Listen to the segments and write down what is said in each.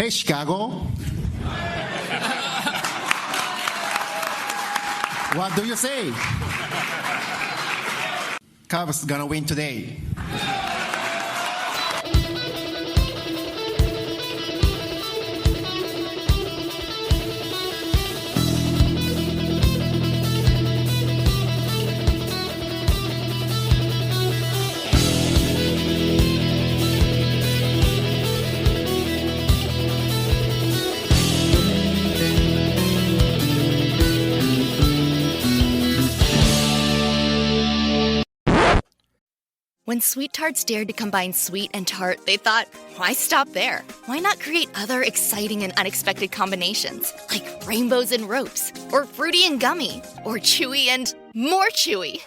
Hey, Chicago. What do you say? Cubs gonna win today. When Sweet Tarts dared to combine sweet and tart, they thought, why stop there? Why not create other exciting and unexpected combinations, like rainbows and ropes, or fruity and gummy, or chewy and more chewy?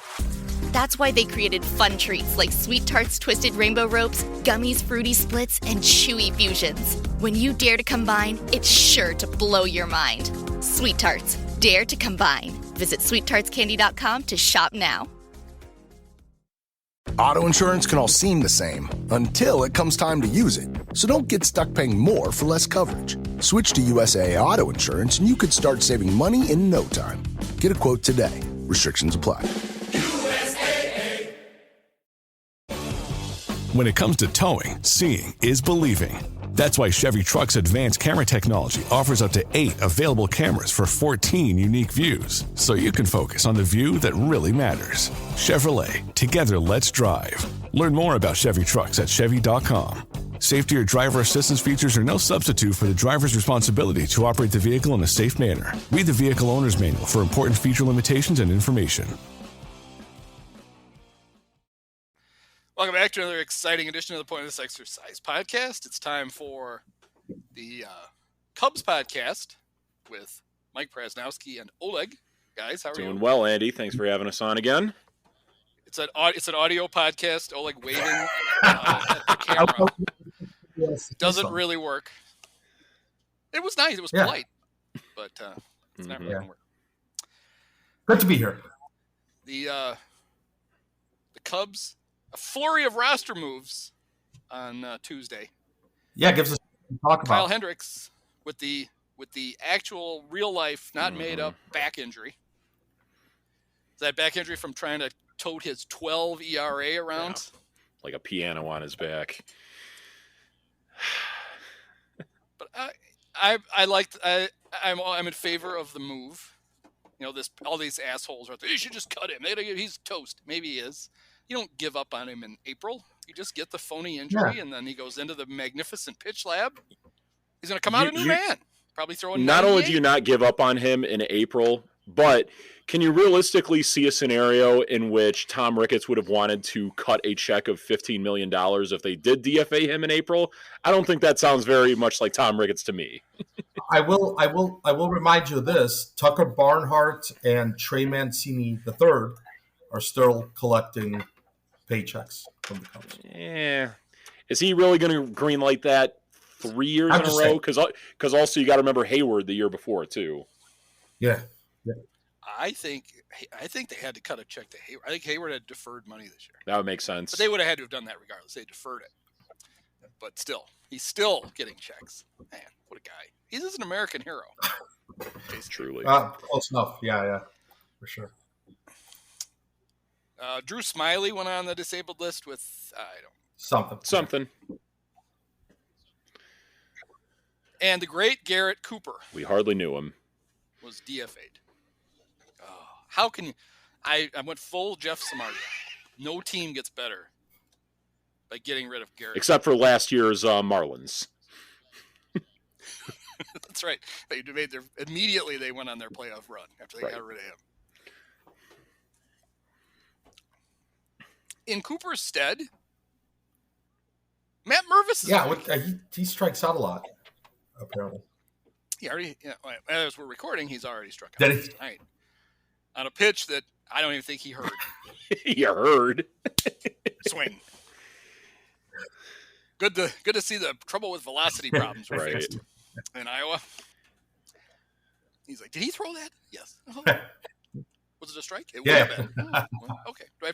That's why they created fun treats like Sweet Tarts Twisted Rainbow Ropes, Gummies Fruity Splits, and Chewy Fusions. When you dare to combine, it's sure to blow your mind. Sweet Tarts, dare to combine. Visit sweettartscandy.com to shop now. Auto insurance can all seem the same until it comes time to use it. So don't get stuck paying more for less coverage. Switch to USAA Auto Insurance and you could start saving money in no time. Get a quote today. Restrictions apply. USAA. When it comes to towing, seeing is believing. That's why Chevy Truck's advanced camera technology offers up to 8 available cameras for 14 unique views, so you can focus on the view that really matters. Chevrolet, together let's drive. Learn more about Chevy Trucks at Chevy.com. Safety or driver assistance features are no substitute for the driver's responsibility to operate the vehicle in a safe manner. Read the Vehicle Owner's Manual for important feature limitations and information. Welcome back to another exciting edition of the Pointless Exercise Podcast. It's time for the Cubs podcast with Mike Prasnowski and Oleg. Guys, how are you? Doing well, Andy. Thanks for having us on again. It's an audio podcast. Oleg waving at the camera. Doesn't really work. It was nice. It was polite, but it's not really going to work. Good to be here. The Cubs. A flurry of roster moves on Tuesday. Yeah, gives us something to talk about. Kyle Hendricks with the actual real life, not made up back injury. Is that back injury from trying to tote his 12 ERA around? Yeah, like a piano on his back. But I'm in favor of the move. You know, all these assholes are you should just cut him. He's toast. Maybe he is. You don't give up on him in April. You just get the phony injury, and then he goes into the magnificent pitch lab. He's going to come out a new man. Probably throwing. Not only do you not give up on him in April, but can you realistically see a scenario in which Tom Ricketts would have wanted to cut a check of $15 million if they did DFA him in April? I don't think that sounds very much like Tom Ricketts to me. I will remind you of this. Tucker Barnhart and Trey Mancini III are still collecting paychecks from the Cubs. Yeah. Is he really going to greenlight that 3 years in a row? Because also you got to remember Hayward the year before too. Yeah. I think they had to cut a check to Hayward. I think Hayward had deferred money this year. That would make sense. But they would have had to have done that regardless. They deferred it. But still, he's still getting checks. Man, what a guy. He's just an American hero. Truly. Close enough. Yeah, for sure. Drew Smiley went on the disabled list with something. And the great Garrett Cooper. We hardly knew him. Was DFA'd. Oh, how can you? I went full Jeff Samardzija. No team gets better by getting rid of Garrett. Except for last year's Marlins. That's right. Immediately they went on their playoff run after they got rid of him. In Cooper's stead, Matt Mervis is he strikes out a lot, apparently. As we're recording, he's already struck out tonight on a pitch that I don't even think he heard. You heard. Swing. Good to see the trouble with velocity problems fixed in Iowa. He's like, did he throw that? Yes. Oh. Was it a strike? It would have been. Oh, well, okay. Do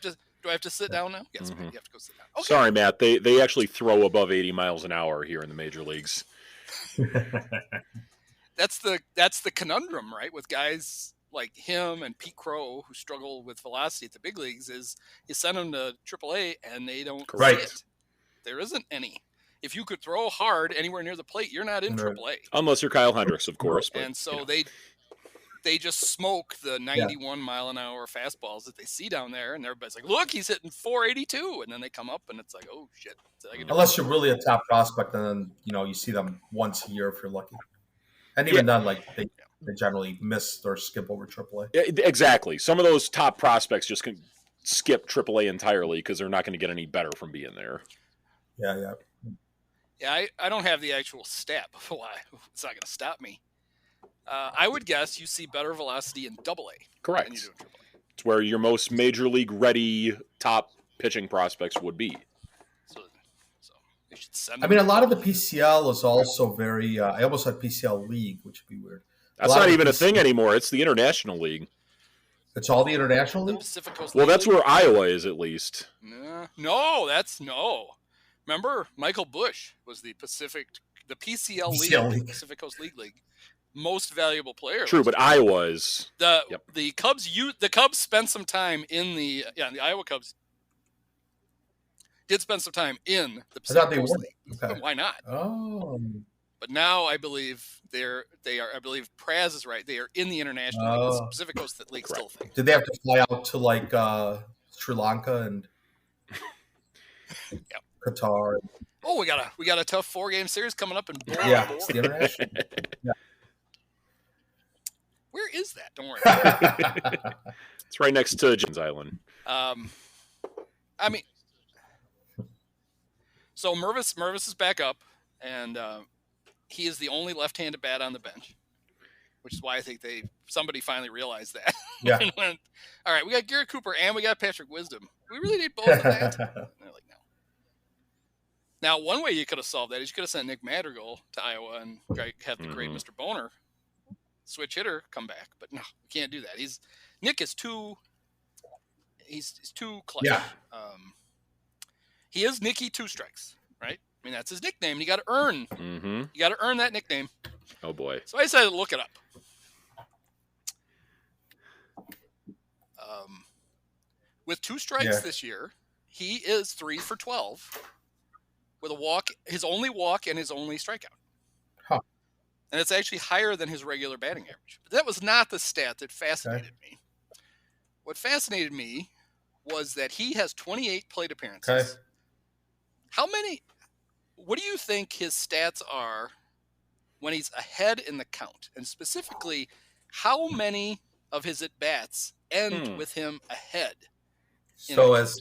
I have to sit down now? Yes, man, you have to go sit down. Okay. Sorry, Matt. They actually throw above 80 miles an hour here in the major leagues. That's the conundrum, right? With guys like him and Pete Crow who struggle with velocity at the big leagues, is you send them to AAA and they don't see it. There isn't any. If you could throw hard anywhere near the plate, you're not in AAA. Unless you're Kyle Hendricks, of course. But, and so they just smoke the 91 mile an hour fastballs that they see down there, and everybody's like, look, he's hitting 482, and then they come up and it's like, oh shit. Unless you're really a top prospect, and then you see them once a year if you're lucky. And even then, like they generally miss or skip over AAA. Yeah, exactly. Some of those top prospects just can skip AAA entirely because they're not going to get any better from being there. Yeah. Yeah, I don't have the actual stat, but why? It's not going to stop me. I would guess you see better velocity in AA. Correct. Than you do in AAA. It's where your most major league ready top pitching prospects would be. So they should send a lot of the PCL is also very. I almost said PCL League, which would be weird. That's not even a thing anymore. It's the International League. It's all the International League? Pacific Coast well, League. that's where Iowa is, at least. No. Remember, Michael Bush was the PCL League, Pacific Coast League, most valuable player. True, but Iowa is the Cubs. The Cubs spent some time in the Iowa Cubs did spend some time in the Pacific Coast League. Okay. Why not? Oh. But now I believe they are. I believe Praz is right. They are in the International League. The Pacific Coast League still thing. Did they have to fly out to like Sri Lanka and Qatar? Oh, we got a tough 4-game series coming up in Bora Yeah, Bora. it's the International. Yeah. Where is that? Don't worry. It's right next to Jones Island. So Mervis is back up, and he is the only left-handed bat on the bench, which is why I think somebody finally realized that. Yeah. And went, all right, we got Garrett Cooper and we got Patrick Wisdom. We really need both of that. And they're like, no. Now, one way you could have solved that is you could have sent Nick Madrigal to Iowa and have the great Mr. Boner switch hitter come back, but no, you can't do that. Nick is too. He's too clutch. Yeah. He is Nicky Two Strikes, right? I mean, that's his nickname. You got to earn. Mm-hmm. You got to earn that nickname. Oh boy! So I decided to look it up. With 2 strikes this year, he is 3 for 12 with a walk, his only walk and his only strikeout. Huh. And it's actually higher than his regular batting average. But that was not the stat that fascinated me. What fascinated me was that he has 28 plate appearances. Okay. What do you think his stats are when he's ahead in the count? And specifically, how many of his at-bats end with him ahead? So as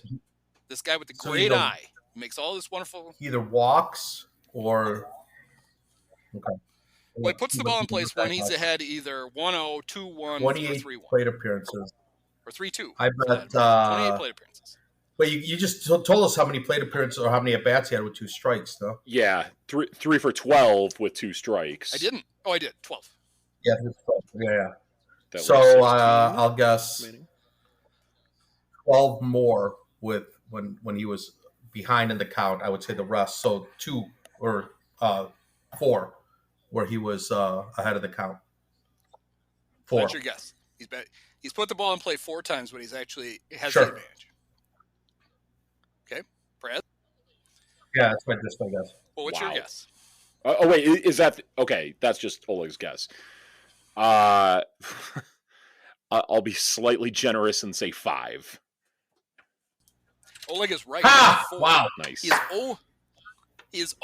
this guy with the great eye makes all this wonderful. He either walks or well, he puts the ball in place when he's ahead, either 1-0, 2-1, or 28 3-1. Plate appearances. Or 3-2. I bet 28 plate appearances. But you just told us how many plate appearances or how many at bats he had with 2 strikes, though. Yeah, 3 for 12 with 2 strikes. I didn't. Oh, I did. 12. Yeah, 12. Yeah. So I'll guess remaining. 12 more with when he was behind in the count. I would say the rest. So 2 or 4 where he was ahead of the count. 4. That's your guess. He's put the ball in play 4 times, but he's actually has Sure. the advantage. Okay, Brad. Yeah, that's my guess. Well, what's your guess? Oh wait, is that okay? That's just Oleg's guess. I'll be slightly generous and say 5. Oleg is right. Wow, nice. He is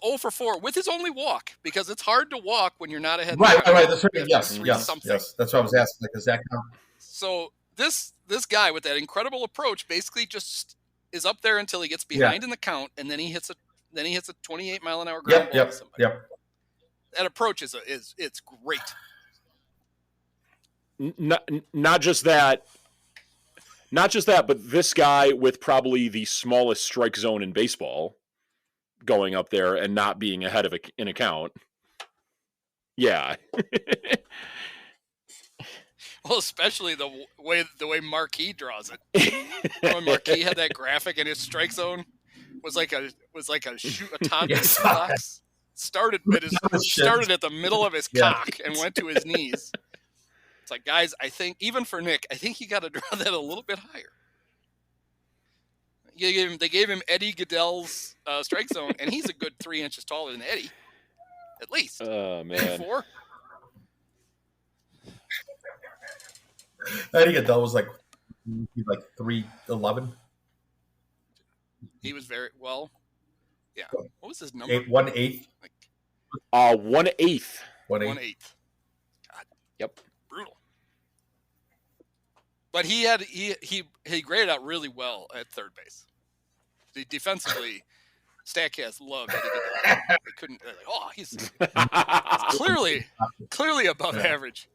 0 for 4 with his only walk, because it's hard to walk when you're not ahead. Right. That's right. Yes. That's what I was asking. Like, does that count? So this guy with that incredible approach basically just is up there until he gets behind in the count, and then he hits a 28 mile an hour ground ball to somebody. Yep. That approach is great. Not just that, but this guy with probably the smallest strike zone in baseball going up there and not being ahead of in a count. Yeah. Well, especially the way Marquis draws it. When Marquis had that graphic and his strike zone was like a shoot a Tonka box. started at the middle of his cock and went to his knees. It's like, guys, I think even for Nick, I think you got to draw that a little bit higher. They gave him Eddie Goodell's strike zone, and he's a good 3 inches taller than Eddie, at least. Oh man, 4. Eddie Goodell was like 3'11". He was very well. Yeah. What was his number? 1/8. 1/8. 1/8. God. Yep. Brutal. But he graded out really well at third base. Defensively, Statcast loved Eddie Goodell. They couldn't. Like, oh, he's clearly above average.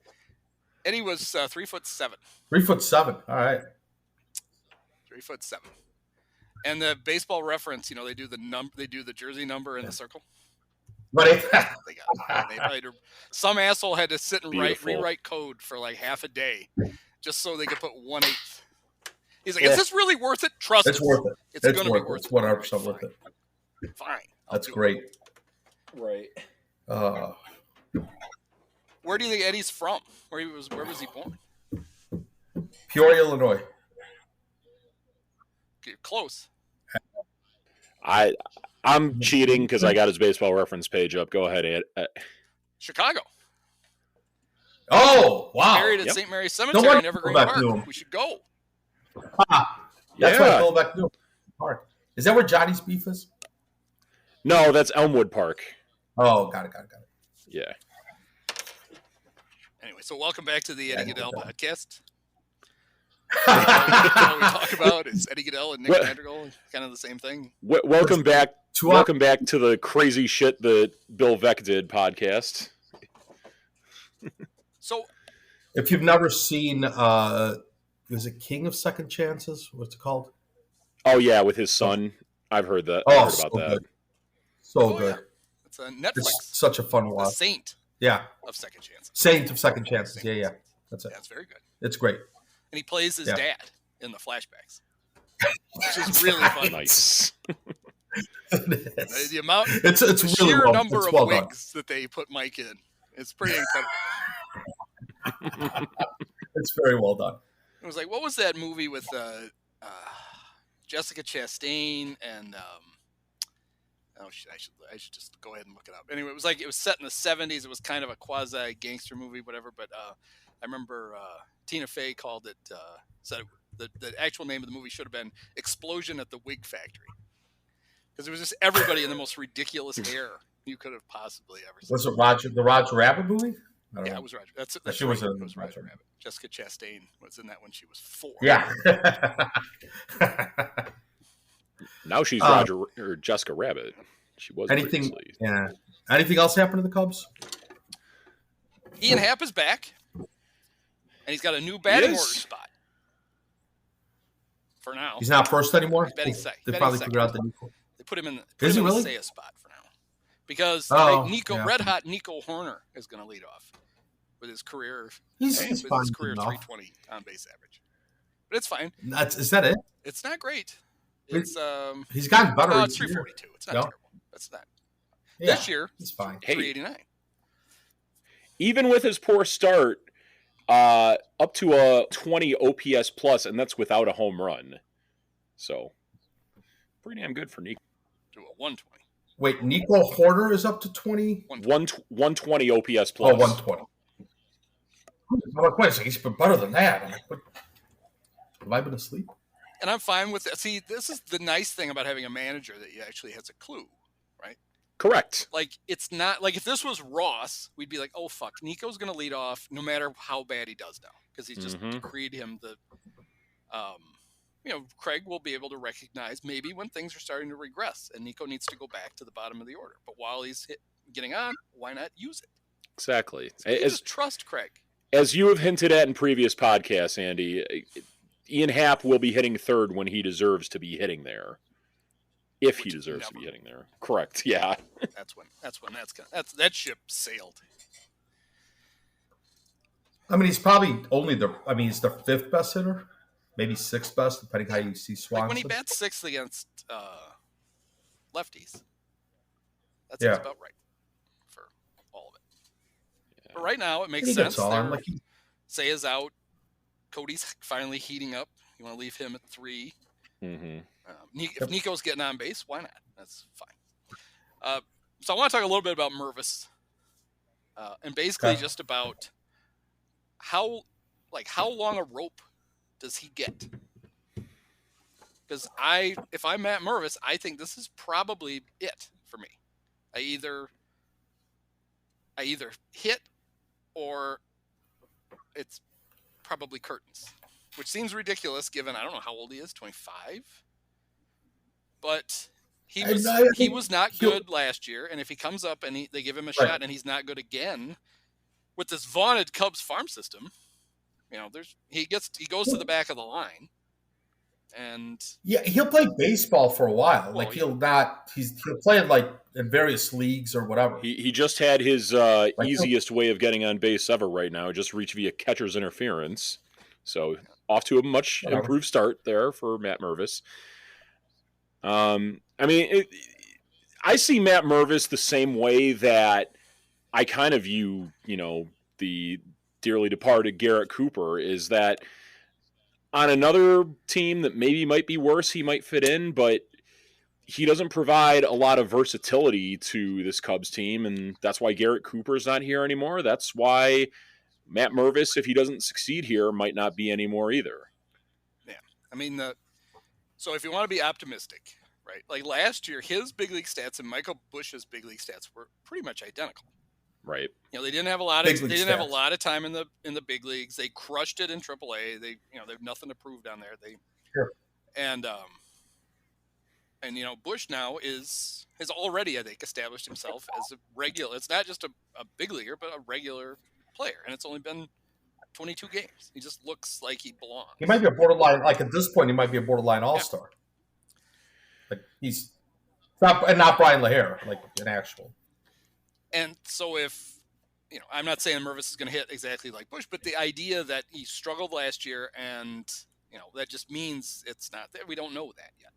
Eddie was 3'7". 3'7". All right. 3'7". And the Baseball Reference, they do the jersey number in the circle. But some asshole had to sit and Beautiful. rewrite code for like half a day just so they could put 1/8. He's like, is this really worth it? Trust it's us. worth it. It's going to be worth it. It's 100% worth it. Fine. That's great. Right. Where do you think Eddie's from? Where was he born? Peoria, Illinois. Okay, close. I'm cheating because I got his Baseball Reference page up. Go ahead, Ed. Chicago. Oh, wow. Buried at St. Mary's Cemetery in Evergreen Park. We should go. That's why I go back to Park. Is that where Johnny's beef is? No, that's Elmwood Park. Oh, got it. Yeah. Anyway, so welcome back to the Eddie Goodell podcast. All we talk about is Eddie Goodell and Nick Madrigal, kind of the same thing. Welcome back. Welcome back to the crazy shit that Bill Veck did podcast. So, if you've never seen, is it King of Second Chances? What's it called? Oh yeah, with his son. I've heard that. Oh, I heard about so that. good. So good. Yeah. It's a Netflix. It's such a fun The watch. Saint Yeah. of Second Chances. Saint of Second Chances. Yeah. That's it. Yeah, it's very good. It's great. And he plays his dad in the flashbacks, which is really fun. Nice. The amount, it's the really sheer well, number it's of well wigs that they put Mike in, it's pretty incredible. It's very well done. It was like, what was that movie with Jessica Chastain and I should just go ahead and look it up. Anyway, it was set in the 70s. It was kind of a quasi gangster movie, whatever. But I remember Tina Fey called it. Said the actual name of the movie should have been "Explosion at the Wig Factory," because it was just everybody in the most ridiculous hair you could have possibly ever seen. Was it the Roger Rabbit movie? Yeah, it was Roger. That's she was right. It was Roger Rabbit. Jessica Chastain was in that when she was 4. Yeah. Now she's Roger or Jessica Rabbit. She was anything. previously. Yeah. Anything else happen to the Cubs? Ian Happ is back, and he's got a new batting order spot. For now, he's not first anymore. They probably figured out the. They put him in. Is he really? Say a spot for now, because Red Hot Nico Horner is going to lead off with his career. He's his career 320 on base average, but it's fine. Is that it? It's not great. It's he's gotten better. No, it's 342. It's not terrible. That's not. Yeah, this year, it's fine. 389. Even with his poor start, up to a 20 OPS plus, and that's without a home run. So, pretty damn good for Nico. To a 120. Wait, Nico Horner is up to 20? 120 OPS plus. Oh, 120. I'm like, wait, so he's been better than that. I'm like, what? Have I been asleep? And I'm fine with it. See, this is the nice thing about having a manager that he actually has a clue, right? Correct. Like, it's not like if this was Ross, we'd be like, oh, fuck, Nico's going to lead off no matter how bad he does now, because he's just decreed him the, Craig will be able to recognize maybe when things are starting to regress and Nico needs to go back to the bottom of the order. But while he's getting on, why not use it? Exactly. So just trust Craig. As you have hinted at in previous podcasts, Andy, Ian Happ will be hitting third when he deserves to be hitting there. If he deserves to be hitting there. Correct. Yeah. That ship sailed. I mean, he's probably he's the 5th best hitter, maybe 6th best, depending how you see Swanson. Like when he bats 6th against lefties, that's about right. right now, it makes he gets sense. on. Like Seiya's out. Cody's finally heating up. You want to leave him at 3. Mm-hmm. If Nico's getting on base, why not? That's fine. So I want to talk a little bit about Mervis, and basically just about how long a rope does he get? Because if I'm Matt Mervis, I think this is probably it for me. I either hit or it's probably curtains, which seems ridiculous given I don't know how old he is, 25. But he was not good last year, and if he comes up and they give him a shot and he's not good again with this vaunted Cubs farm system, he goes to the back of the line. And he'll play baseball for a while. Like he'll play in various leagues or whatever. He just had his easiest way of getting on base ever right now. Just reach via catcher's interference. So off to a much improved start there for Matt Mervis. I see Matt Mervis the same way that I kind of view, the dearly departed Garrett Cooper, is that on another team that maybe might be worse, he might fit in, but he doesn't provide a lot of versatility to this Cubs team, and that's why Garrett Cooper's not here anymore. That's why Matt Mervis, if he doesn't succeed here, might not be anymore either. Yeah. So if you want to be optimistic, right? Like last year, his big league stats and Michael Busch's big league stats were pretty much identical. Right. They didn't have a lot of time in the big leagues. They crushed it in AAA. They have nothing to prove down there. And Busch now has already, I think, established himself as a regular. It's not just a big leaguer, but a regular player. And it's only been 22 games. He just looks like he belongs. He might be a borderline, like at this point, he might be a borderline all-star. Yeah. Like he's not Brian LaHare, like an actual. And so I'm not saying Mervis is going to hit exactly like Busch, but the idea that he struggled last year and, that just means it's not there. We don't know that yet.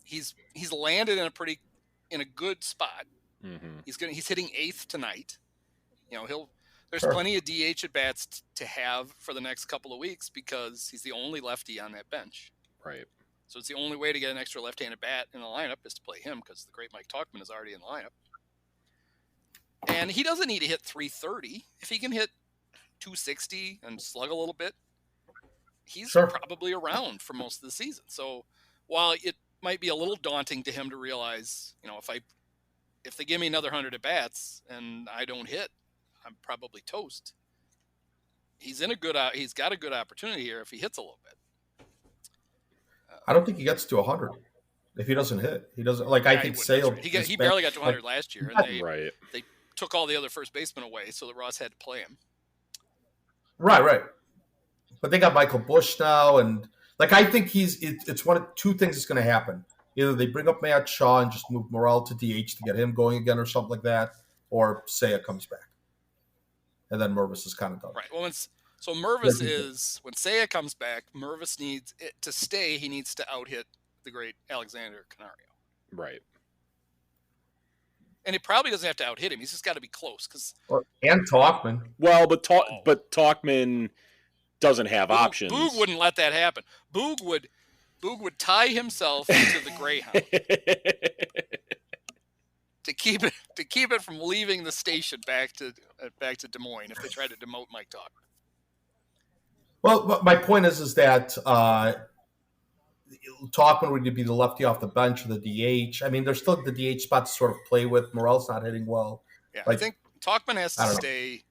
He's landed in a good spot. Mm-hmm. He's hitting 8th tonight. There's plenty of DH at bats to have for the next couple of weeks because he's the only lefty on that bench. Right. So it's the only way to get an extra left-handed bat in the lineup is to play him because the great Mike Tauchman is already in the lineup. And he doesn't need to hit 330. If he can hit 260 and slug a little bit, he's probably around for most of the season. So while it might be a little daunting to him to realize, if they give me another 100 at bats and I don't hit, I'm probably toast. He's got a good opportunity here if he hits a little bit. I don't think he gets to 100 if he doesn't hit. He doesn't I think Sale. He barely got to 100 last year, and they took all the other first basemen away, so that Ross had to play him. Right. But they got Michael Busch now, and I think it's one of two things that's going to happen. Either they bring up Matt Shaw and just move Morel to DH to get him going again, or something like that, or Seiya comes back, and then Mervis is kind of done. Right. Well, when Seiya comes back, Mervis needs to stay. He needs to out-hit the great Alexander Canario. Right. And he probably doesn't have to out-hit him. He's just got to be close. And Tauchman. Well, but Tauchman doesn't have options. Boog wouldn't let that happen. Boog would tie himself into the Greyhound to keep it from leaving the station back to Des Moines if they tried to demote Mike Tauchman. Well, my point is that Tauchman would be the lefty off the bench or the DH. I mean, there's still the DH spot to sort of play with. Morel's not hitting well. Yeah, I think Tauchman has to stay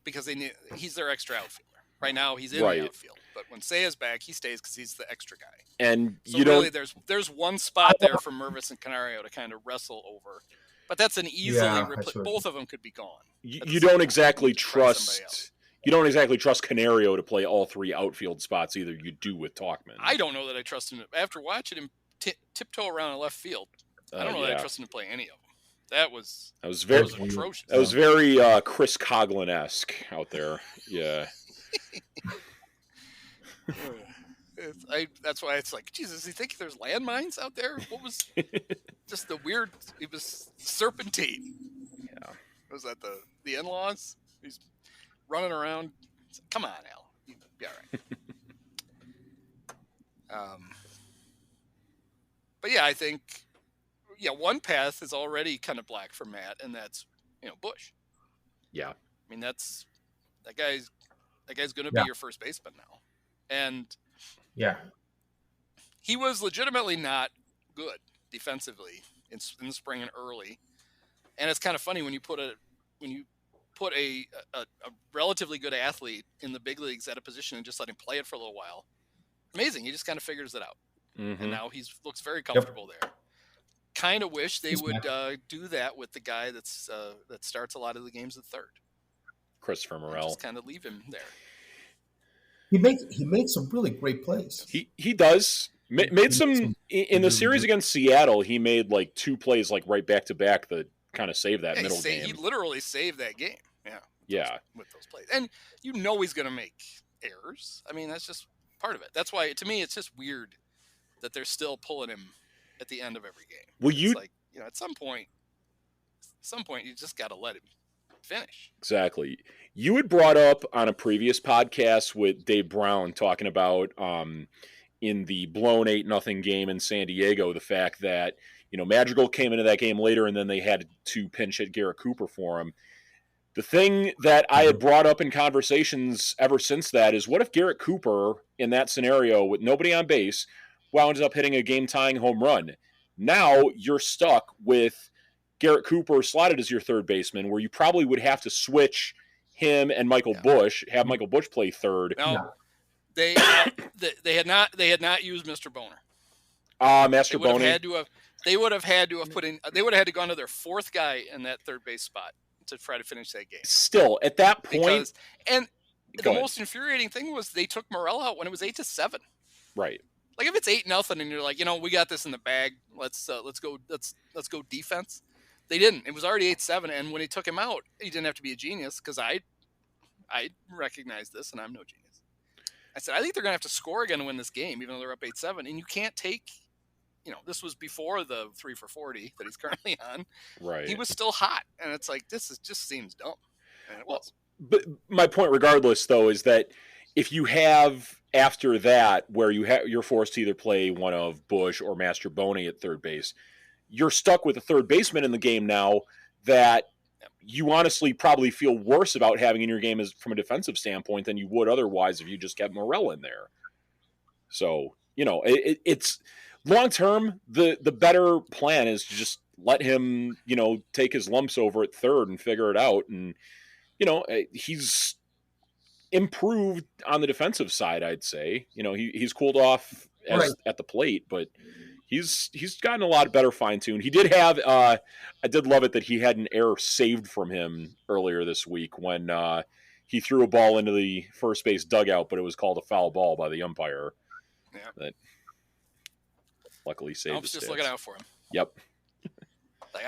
because he's their extra outfielder. Right now, he's in the outfield. But when Seiya's back, he stays because he's the extra guy. And so really, there's one spot there for Mervis and Canario to kind of wrestle over. But that's an easily both of them could be gone. You don't exactly trust. You don't exactly trust Canario to play all 3 outfield spots either. You do with Tauchman. I don't know that I trust him. After watching him tiptoe around in left field, I don't know that I trust him to play any of them. That was very atrocious. That was very Chris Coughlin-esque out there. Yeah. That's why it's like, Jesus, does he think there's landmines out there? What was just the weird? It was serpentine. Was that the in-laws? He's running around. Come on, Al. You'll be all right. But yeah, I think one path is already kind of black for Matt, and that's Bush. Yeah. I mean, that guy's going to be your first baseman now, and he was legitimately not good defensively in the spring and early. And it's kind of funny when you put a relatively good athlete in the big leagues at a position and just let him play it for a little while. Amazing. He just kind of figures it out. Mm-hmm. And now he looks very comfortable there. Kind of wish they would do that with the guy that starts a lot of the games at third. Christopher Morel. Just kind of leave him there. He makes some really great plays. He does. Made some in the series against Seattle. He made like 2 plays like right back to back that kind of saved that middle game. He literally saved that game. Yeah. With those plays, and he's going to make errors. I mean, that's just part of it. That's why to me it's just weird that they're still pulling him at the end of every game. Well, it's like at some point you just got to let him finish. Exactly. You had brought up on a previous podcast with Dave Brown talking about in the blown 8-0 game in San Diego, the fact that, Madrigal came into that game later and then they had to pinch hit Garrett Cooper for him. The thing that I had brought up in conversations ever since that is, what if Garrett Cooper in that scenario with nobody on base wound up hitting a game-tying home run? Now you're stuck with Garrett Cooper slotted as your third baseman, where you probably would have to switch him and Michael Bush, have Michael Bush play third. No, they had not used Mr. Boner. Master Boner. They would have had to have put in. They would have had to go to their fourth guy in that third base spot to try to finish that game. Still, at that point, the most infuriating thing was they took Morel out when it was 8-7. Right. Like if it's 8-0 and you're like, we got this in the bag. Let's go defense. They didn't. It was already 8-7, and when he took him out, he didn't have to be a genius because I recognize this, and I'm no genius. I said I think they're gonna have to score again to win this game, even though they're up 8-7, and you can't take. This was before the 3 for 40 that he's currently on. Right. He was still hot, and it's like just seems dumb. And it was. But my point, regardless, though, is that if you have after that where you're forced to either play one of Bush or Master Boney at third base, you're stuck with a third baseman in the game now that you honestly probably feel worse about having in your game as from a defensive standpoint than you would otherwise if you just kept Morel in there. So it's. Long term, the better plan is to just let him, take his lumps over at third and figure it out. And, he's improved on the defensive side, I'd say. He's cooled off at the plate, but he's gotten a lot better fine-tuned. He did have I did love it that he had an error saved from him earlier this week when he threw a ball into the first base dugout, but it was called a foul ball by the umpire. Yeah. That luckily saved I was just looking out for him. Yep. Like,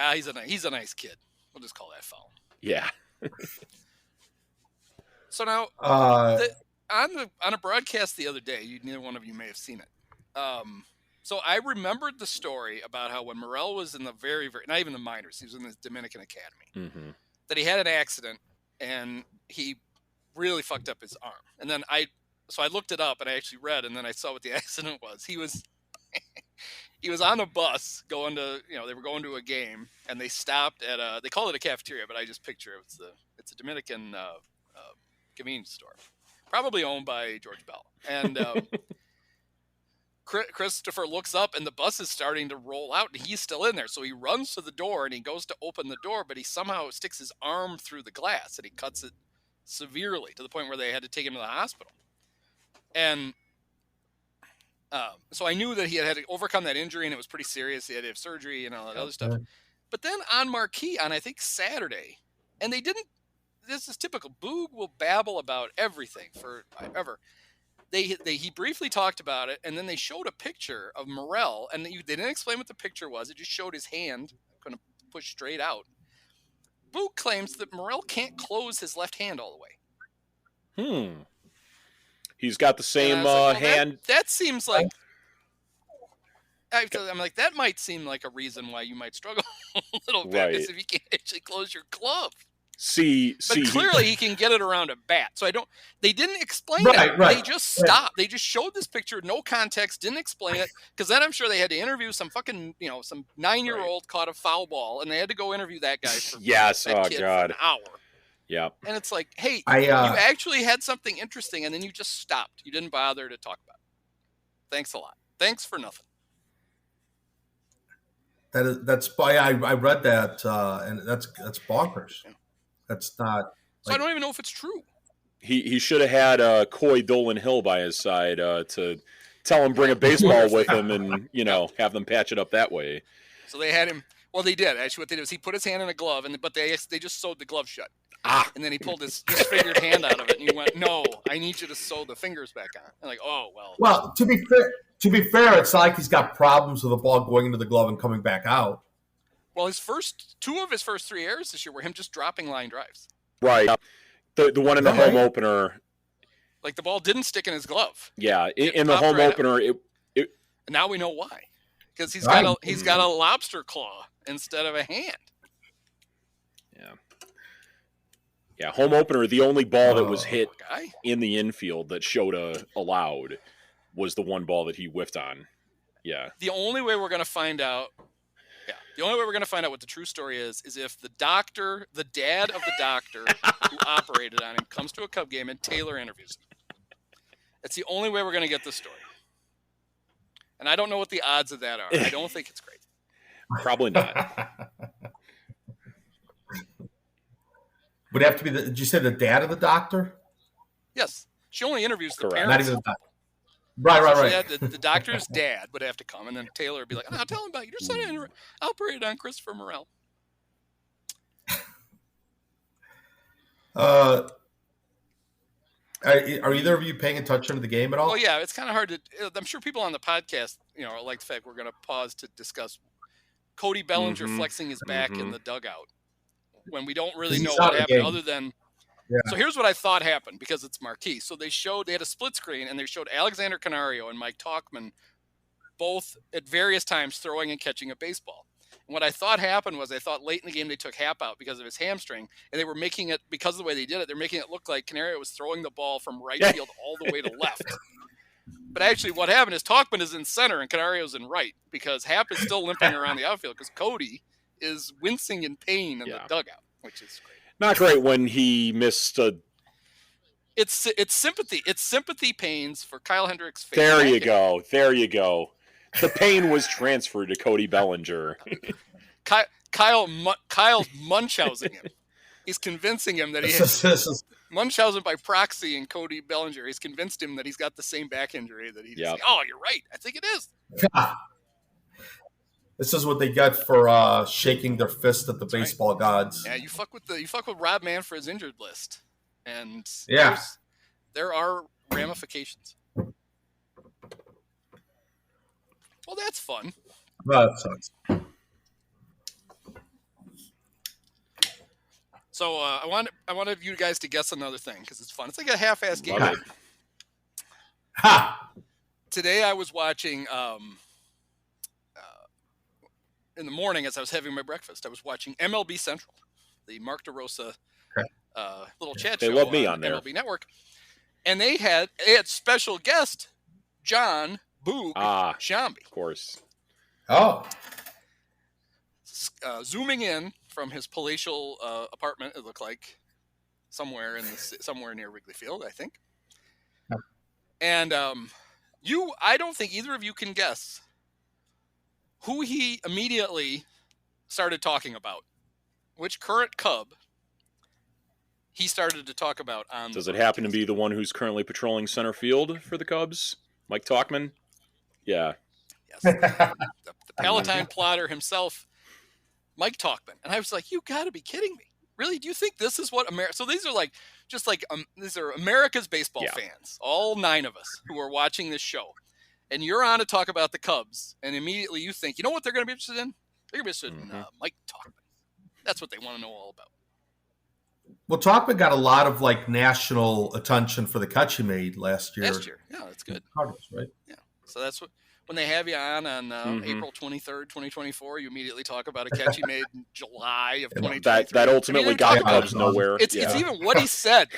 he's a nice kid. We'll just call that foul. Yeah. So now, on a broadcast the other day, neither one of you may have seen it. So I remembered the story about how when Morel was in the very, very, not even the minors, he was in the Dominican Academy, that he had an accident and he really fucked up his arm. And then I looked it up and I actually read, and then I saw what the accident was. He was on a bus going to, they were going to a game, and they stopped at they call it a cafeteria, but I just picture it's a Dominican convenience store, probably owned by George Bell. And Christopher looks up, and the bus is starting to roll out, and he's still in there. So he runs to the door, and he goes to open the door, but he somehow sticks his arm through the glass, and he cuts it severely to the point where they had to take him to the hospital. And so I knew that he had to overcome that injury, and it was pretty serious. He had to have surgery and all that other stuff. But then on Marquee on, I think, Saturday, and they didn't, this is typical, Boog will babble about everything forever. He briefly talked about it, and then they showed a picture of Morel, and they didn't explain what the picture was. It just showed his hand kind of pushed straight out. Boog claims that Morel can't close his left hand all the way. He's got the same like, hand. That seems like I'm like, that might seem like a reason why you might struggle a little bit, Right. is if you can't actually close your glove. But Clearly he can get it around a bat. So they didn't explain Right, it. right. They just stopped. They just showed this picture, no context, didn't explain it. Because then I'm sure they had to interview some fucking, some 9-year-old caught a foul ball, and they had to go interview that guy for Yes, that oh kid God, for an hour. Yeah. And it's like, hey, I, you actually had something interesting, and then you just stopped. You didn't bother to talk about it. Thanks a lot. Thanks for nothing. That's why I read that, and that's bonkers. That's not. So I don't even know if it's true. He should have had Coy Dolan Hill by his side to tell him bring a baseball with him and have them patch it up that way. So they had him. Well, they did actually. What they did was he put his hand in a glove, but they just sewed the glove shut. And then he pulled his disfigured hand out of it, and he went, "No, I need you to sew the fingers back on." I'm like, oh well. Well, to be fair, it's not like he's got problems with the ball going into the glove and coming back out. Well, two of his first 3 errors this year were him just dropping line drives. Right. The one in the home opener. Like the ball didn't stick in his glove. Yeah, in the home opener, it. And now we know why, because he's got a lobster claw instead of a hand. Yeah. Yeah, home opener. The only ball that was hit in the infield that Shota allowed was the one ball that he whiffed on. Yeah. The only way we're going to find out. Yeah. The only way we're going to find out what the true story is if the dad of the doctor who operated on him comes to a Cub game and Taylor interviews him. It's the only way we're going to get this story. And I don't know what the odds of that are. I don't think it's great. Probably not. Would have to be did you say the dad of the doctor? Yes. She only interviews the Correct. parents. Not even the doctor. Right. Yeah, the doctor's dad would have to come, and then Taylor would be like, "Oh, tell him about your son operated on Christopher Morel." Are either of you paying attention to the game at all? Well, yeah, it's kind of hard to. I'm sure people on the podcast, like the fact we're going to pause to discuss Cody Bellinger flexing his back in the dugout when we don't really know what happened, other than. Yeah. So here's what I thought happened, because it's marquee. So they had a split screen, and they showed Alexander Canario and Mike Tauchman both at various times throwing and catching a baseball. And what I thought happened was I thought late in the game they took Hap out because of his hamstring, and they were making it, because of the way they did it, they're making it look like Canario was throwing the ball from right field all the way to left. But actually what happened is Tauchman is in center and Canario's in right, because Hap is still limping around the outfield because Cody is wincing in pain in the dugout, which is great. Not great when he missed a. It's sympathy. It's sympathy pains for Kyle Hendricks' face. There you go. The pain was transferred to Cody Bellinger. Kyle's Munchausen him. He's convincing him that he has Munchausen by proxy in Cody Bellinger. He's convinced him that he's got the same back injury that he just. Oh, you're right. I think it is. This is what they get for shaking their fist at the baseball gods. Yeah, you fuck with Rob Manfred's injured list, and there are ramifications. Well, that's fun. Well, that sucks. So I wanted you guys to guess another thing because it's fun. It's like a half-ass game. Today I was watching. In the morning, as I was having my breakfast, I was watching MLB Central, the Mark DeRosa little chat show. They love me on there. MLB Network, and they had special guest John Boog Shambi. Of course. Oh. Zooming in from his palatial apartment, it looked like somewhere near Wrigley Field, I think. And I don't think either of you can guess who he immediately started talking about. Which current Cub he started to talk about on. Does it happen to be the one who's currently patrolling center field for the Cubs, Mike Tauchman? Yeah. Yes. The Palatine plotter himself, Mike Tauchman. And I was like, you got to be kidding me. Really? Do you think this is what America... So these are these are America's baseball fans, all 9 of us who are watching this show. And you're on to talk about the Cubs, and immediately you think, you know what they're going to be interested in? They're going to be interested in Mike Tauchman. That's what they want to know all about. Well, Tauchman got a lot of national attention for the catch he made last year. Yeah, that's good. Cardinals, right? Yeah. So that's what when they have you on April 23rd, 2024, you immediately talk about a catch he made in July of 2023. That ultimately got the Cubs nowhere. It's even what he said.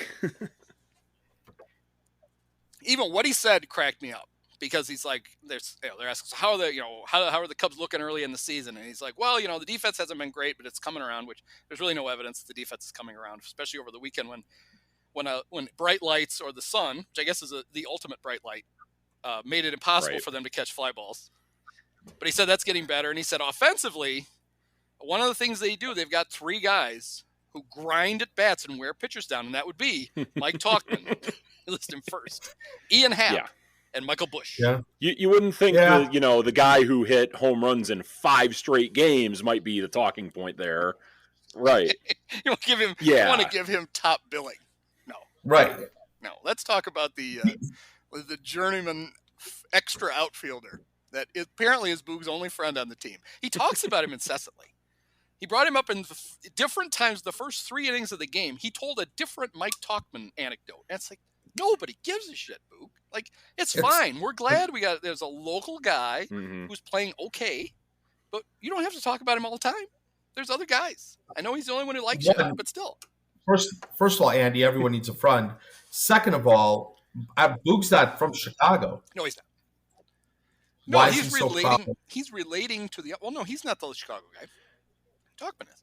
Even what he said cracked me up because he's like, they're asking, so how are the Cubs looking early in the season? And he's like, well, the defense hasn't been great, but it's coming around, which there's really no evidence that the defense is coming around, especially over the weekend when bright lights or the sun, which I guess is the ultimate bright light, made it impossible for them to catch fly balls. But he said that's getting better. And he said offensively, one of the things they do, they've got 3 guys who grind at bats and wear pitchers down. And that would be Mike Tauchman, list him first, Ian Happ, and Michael Busch. Yeah. You wouldn't think the guy who hit home runs in 5 straight games might be the talking point there. Right. You want to give him top billing. No. Right. No. Let's talk about the journeyman extra outfielder that apparently is Boog's only friend on the team. He talks about him incessantly. He brought him up in different times. The first 3 innings of the game, he told a different Mike Tauchman anecdote. And it's like, nobody gives a shit, Boog. Like, it's fine. We're glad there's a local guy who's playing okay, but you don't have to talk about him all the time. There's other guys. I know he's the only one who likes you, but still. First of all, Andy, everyone needs a friend. Second of all, Boog's not from Chicago. No, he's not. Why No, is he so proud? he's relating to the. Well, no, he's not the Chicago guy. Tauchman is.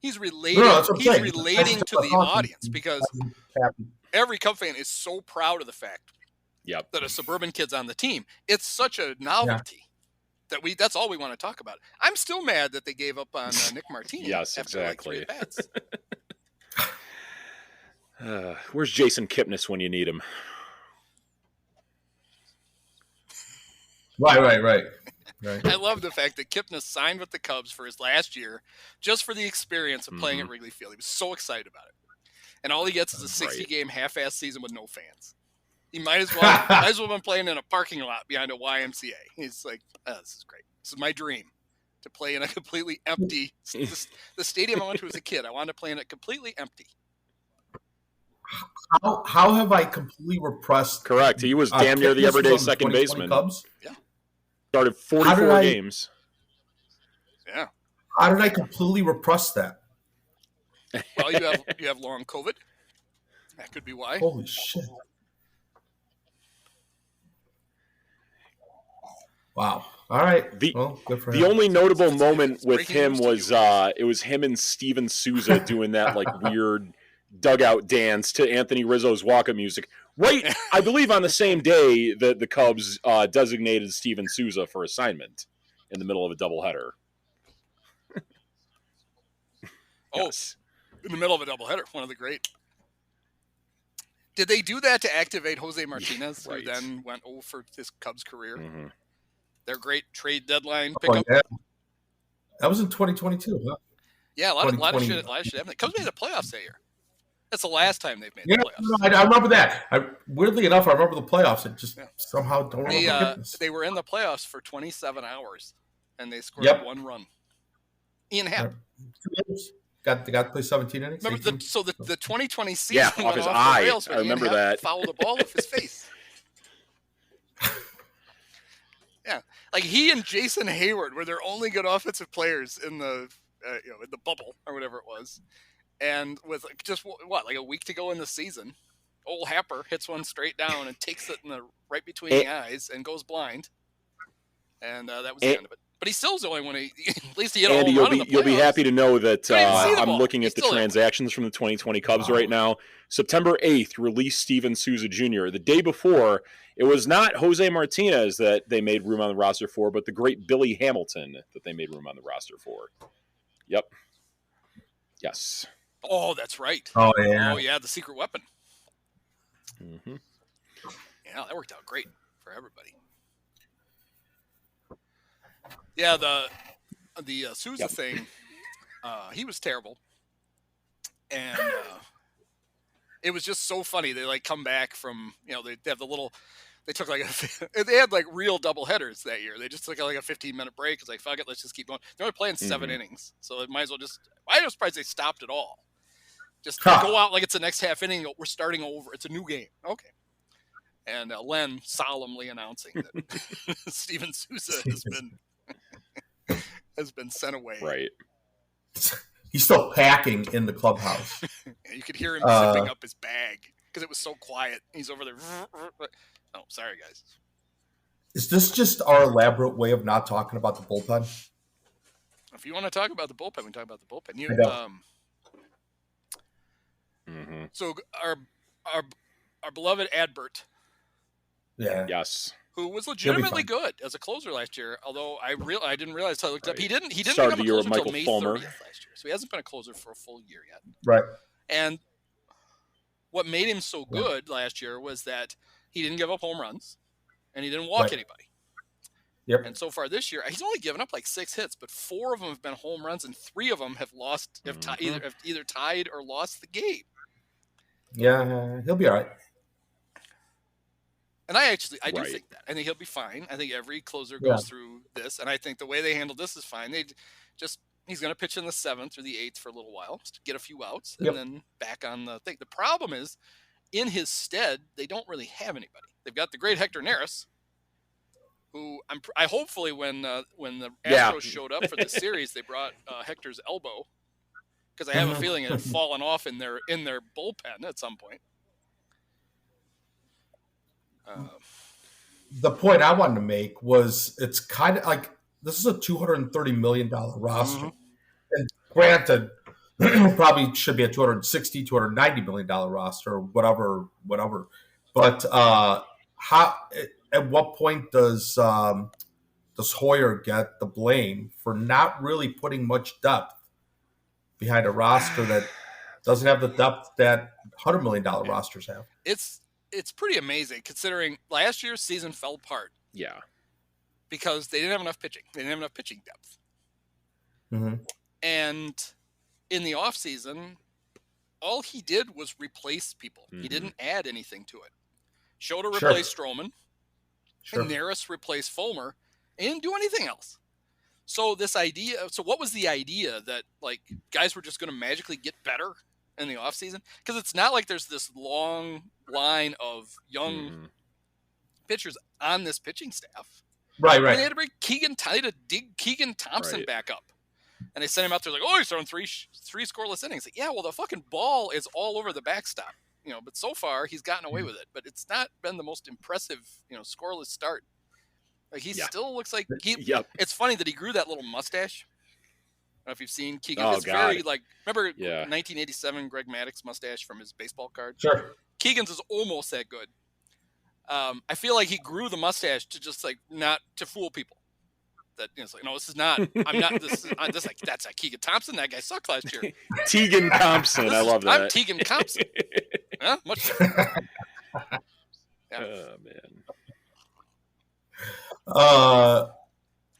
He's relating. that's what I'm saying. Relating to the audience because Happy. every Cub fan is so proud of the fact that a suburban kid's on the team. It's such a novelty that that's all we want to talk about. I'm still mad that they gave up on Nick Martini. Yes, after exactly. Like 3 at-bats. Where's Jason Kipnis when you need him? Right. I love the fact that Kipnis signed with the Cubs for his last year just for the experience of playing at Wrigley Field. He was so excited about it. And all he gets is a 60-game half-ass season with no fans. He might as well have been playing in a parking lot behind a YMCA. He's like, this is great. This is my dream, to play in a completely empty the stadium I went to as a kid. I wanted to play in it completely empty. How have I completely repressed? Correct. He was damn near the everyday second baseman. Cubs? Yeah. Started 44 games. Yeah. How did I completely repress that? Well, you have long COVID. That could be why. Holy shit. Wow. All right. Good for him. The only notable moment with him was it was him and Steven Souza doing that like weird dugout dance to Anthony Rizzo's walk-up music. Right, I believe on the same day that the Cubs designated Steven Souza for assignment in the middle of a doubleheader. Yes. In the middle of a doubleheader, one of the great. Did they do that to activate Jose Martinez, who then went for his Cubs career? Their great trade deadline pickup. Yeah. That was in 2022, huh? Yeah, a lot of shit happened. The Cubs made the playoffs that year. That's the last time they've made the playoffs. I remember that. Weirdly enough, I remember the playoffs. It just somehow don't remember. They were in the playoffs for 27 hours, and they scored 1 run. Ian Happ. Got to play 17 innings. Remember the 2020 season off his eye. Rails, I remember Ian that. Happ fouled the ball off his face. Yeah, like he and Jason Hayward were their only good offensive players in the in the bubble or whatever it was. And with just like a week to go in the season, old Happer hits one straight down and takes it right between the eyes and goes blind. And that was the end of it. But he still's the only one. At least he hit a home run in the playoffs. You'll be happy to know that I'm looking at the transactions from the 2020 Cubs right now. September 8th, released Steven Souza Jr. The day before, it was not Jose Martinez that they made room on the roster for, but the great Billy Hamilton that they made room on the roster for. Yep. Yes. Oh, that's right. Oh, yeah. Oh, yeah, the secret weapon. Mm-hmm. Yeah, that worked out great for everybody. Yeah, the Souza thing, he was terrible. And it was just so funny. They, come back from, they have they took, they had, real double headers that year. They just took, a 15-minute break. It's like, fuck it, let's just keep going. They're only playing 7 innings, so it might as well I was surprised they stopped at all. Just go out like it's the next half inning. We're starting over. It's a new game. Okay. and Len solemnly announcing that Steven Souza has been sent away. Right. He's still packing in the clubhouse. You could hear him zipping up his bag because it was so quiet. He's over there. Oh, sorry, guys. Is this just our elaborate way of not talking about the bullpen? If you want to talk about the bullpen, we can talk about the bullpen. So our beloved Adbert. Yeah. Yes. Who was legitimately good as a closer last year, although I didn't realize until I looked up. He didn't become a closer until May 30th last year. So he hasn't been a closer for a full year yet. Right. And what made him so good last year was that he didn't give up home runs and he didn't walk anybody. Yep. And so far this year, he's only given up like 6 hits, but 4 of them have been home runs and 3 of them have either tied or lost the game. Yeah, he'll be all right. And I do think that. I think he'll be fine. I think every closer goes through this, and I think the way they handled this is fine. He's going to pitch in the 7th or the 8th for a little while to get a few outs, and then back on the thing. The problem is, in his stead, they don't really have anybody. They've got the great Hector Neris, who I hopefully when the Astros showed up for the series, they brought Hector's elbow, because I have a feeling it had fallen off in their bullpen at some point. The point I wanted to make was it's kind of like this is a $230 million roster. And granted, probably should be a $260, $290 million roster, whatever. But at what point does Hoyer get the blame for not really putting much depth behind a roster that doesn't have the depth that $100 million rosters have? It's pretty amazing considering last year's season fell apart. Yeah. Because they didn't have enough pitching. They didn't have enough pitching depth. Mm-hmm. And in the offseason, all he did was replace people. Mm-hmm. He didn't add anything to it. Shota replaced Stroman. And Neris replaced Fulmer. He didn't do anything else. So what was the idea that like guys were just going to magically get better in the offseason? Because it's not like there's this long line of young pitchers on this pitching staff. Right. And they had to bring Keegan Thompson back up. And they sent him out there like, oh, he's throwing three scoreless innings. Like, yeah, well, the fucking ball is all over the backstop. But so far he's gotten away with it. But it's not been the most impressive, scoreless start. Like he still looks like It's funny that he grew that little mustache. I don't know if you've seen Keegan. Oh, it's very like, remember 1987 Greg Maddux mustache from his baseball card? Sure. Keegan's is almost that good. I feel like he grew the mustache to just like not to fool people. That it's like, no, this is not. I'm not. This is like that's a Keegan Thompson. That guy sucked last year. Tegan Thompson. I love that. I'm Tegan Thompson. Huh? Much. Yeah. Oh man.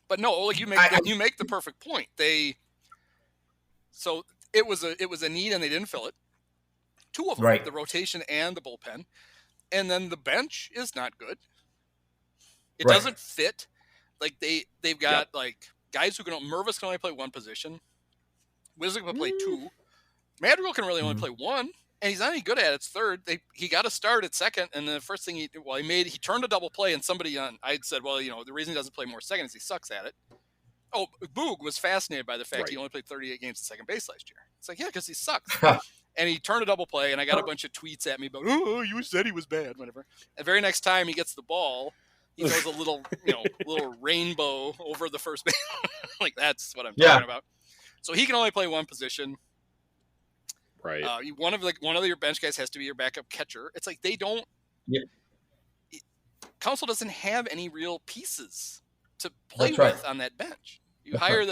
But no, like you make the perfect point. So it was a need and they didn't fill it. 2 of them, the rotation and the bullpen. And then the bench is not good. It doesn't fit. Like they've got like guys who Mervis can only play 1 position. Wisnick can play 2. Madrigal can really only play 1, and he's not any good at it. It's third. He got to start at second, and the first thing he turned a double play, and somebody I said, well, the reason he doesn't play more second is he sucks at it. Oh, Boog was fascinated by the fact he only played 38 games at second base last year. It's like, yeah, because he sucks. And he turned a double play, and I got a bunch of tweets at me about, oh, you said he was bad, whatever. And the very next time he gets the ball, he throws a little, little rainbow over the first base. Like, that's what I'm talking about. So he can only play 1 position. Right. One of your bench guys has to be your backup catcher. It's like they don't. Yeah. Council doesn't have any real pieces to play with on that bench. You hire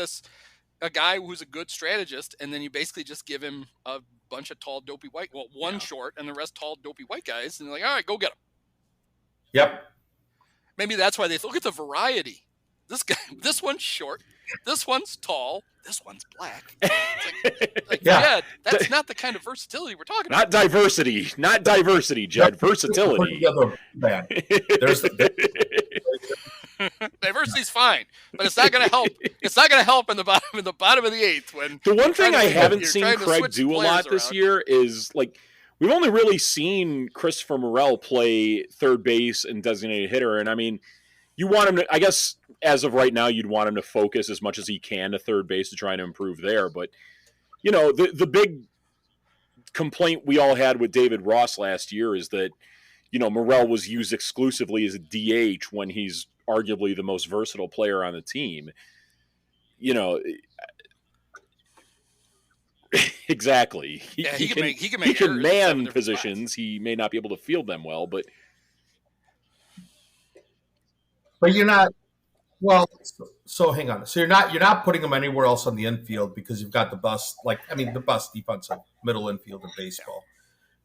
a guy who's a good strategist, and then you basically just give him a bunch of tall, dopey white. Well, one short, and the rest tall, dopey white guys, and they're like, all right, go get him. Yep. Maybe that's why they look at the variety. This one's short. This one's tall. This one's black. Jed, that's not the kind of versatility we're talking about. Not diversity, Jed. Versatility. Diversity's fine, but it's not going to help. It's not going to help in the bottom of the 8th when the one thing I haven't seen Craig do a lot this year is like we've only really seen Christopher Morel play third base and designated hitter. And I mean, you want him to, I guess, as of right now, you'd want him to focus as much as he can to third base to try to improve there. But, the big complaint we all had with David Ross last year is that, Morel was used exclusively as a DH when he's arguably the most versatile player on the team. Exactly. He can man positions. He may not be able to field them well, but you're not. Well, so hang on. So you're not putting him anywhere else on the infield because you've got the best defensive middle infield in baseball.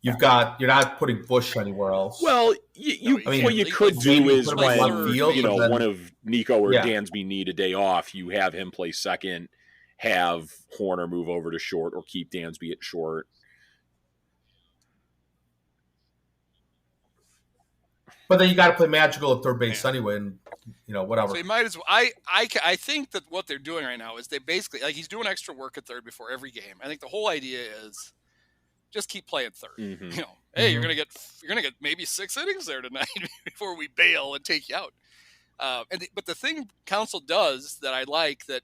You're not putting Bush anywhere else. Well, what you could do is when one of Nico or Dansby need a day off, you have him play second, have Horner move over to short, or keep Dansby at short. But then you got to play Magical at third base anyway, and whatever. So you might as well. I think that what they're doing right now is they basically he's doing extra work at third before every game. I think the whole idea is just keep playing third. Mm-hmm. Hey, you're gonna get maybe 6 innings there tonight before we bail and take you out. But the thing Council does that I like that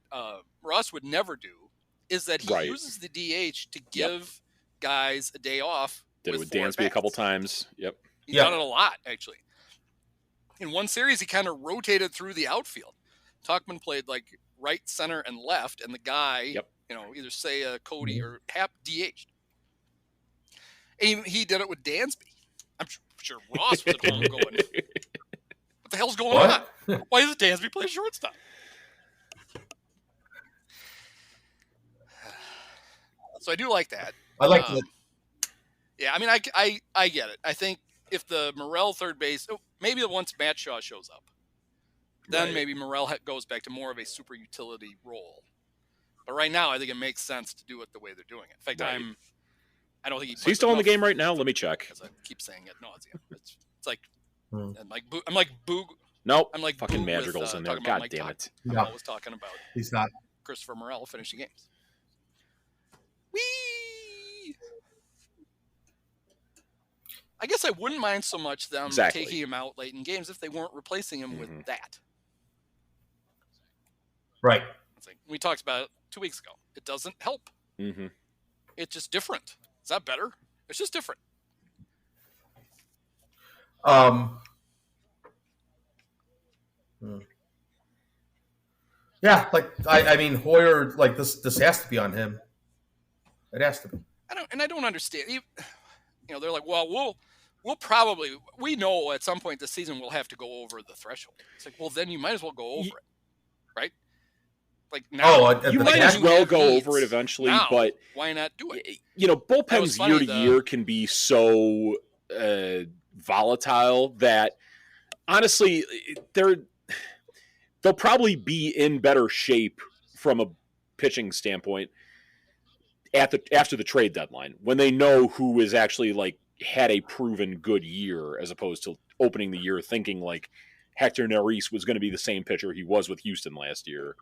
Ross would never do is that he uses the DH to give guys a day off. Did it with Dansby a couple times. Yep. He's done it a lot, actually. In one series, he kind of rotated through the outfield. Tuchman played like right, center, and left, and the guy, either say Cody or Hap DH'd. And he did it with Dansby. I'm sure Ross was at home going, what the hell's going on? Why does Dansby play shortstop? So I do like that. I like that. Yeah, I mean, I get it. I think if the Morel third base, maybe once Matt Shaw shows up, then maybe Morel goes back to more of a super utility role. But right now, I think it makes sense to do it the way they're doing it. In fact, I don't think he's still in the game right now. Let me check. As I keep saying it nauseam. It's like I'm like Boog. Nope. I'm like fucking Madrigal's in there. God damn it. I'm always talking about. He's not. Christopher Morel finishing games. Whee! I guess I wouldn't mind so much them taking him out late in games if they weren't replacing him with that. Right. It's like we talked about it 2 weeks ago. It doesn't help. Mm-hmm. It's just different. Is that better? It's just different. Yeah, I mean Hoyer, this has to be on him. It has to be. I don't understand. They're like, well, we know at some point this season we'll have to go over the threshold. It's like, well, then you might as well go over it, right? Like now, you might as well go over it eventually. Now, but why not do it? Bullpens year to year can be so volatile that honestly, they'll probably be in better shape from a pitching standpoint after the trade deadline when they know who is actually had a proven good year as opposed to opening the year thinking like Hector Neris was going to be the same pitcher he was with Houston last year.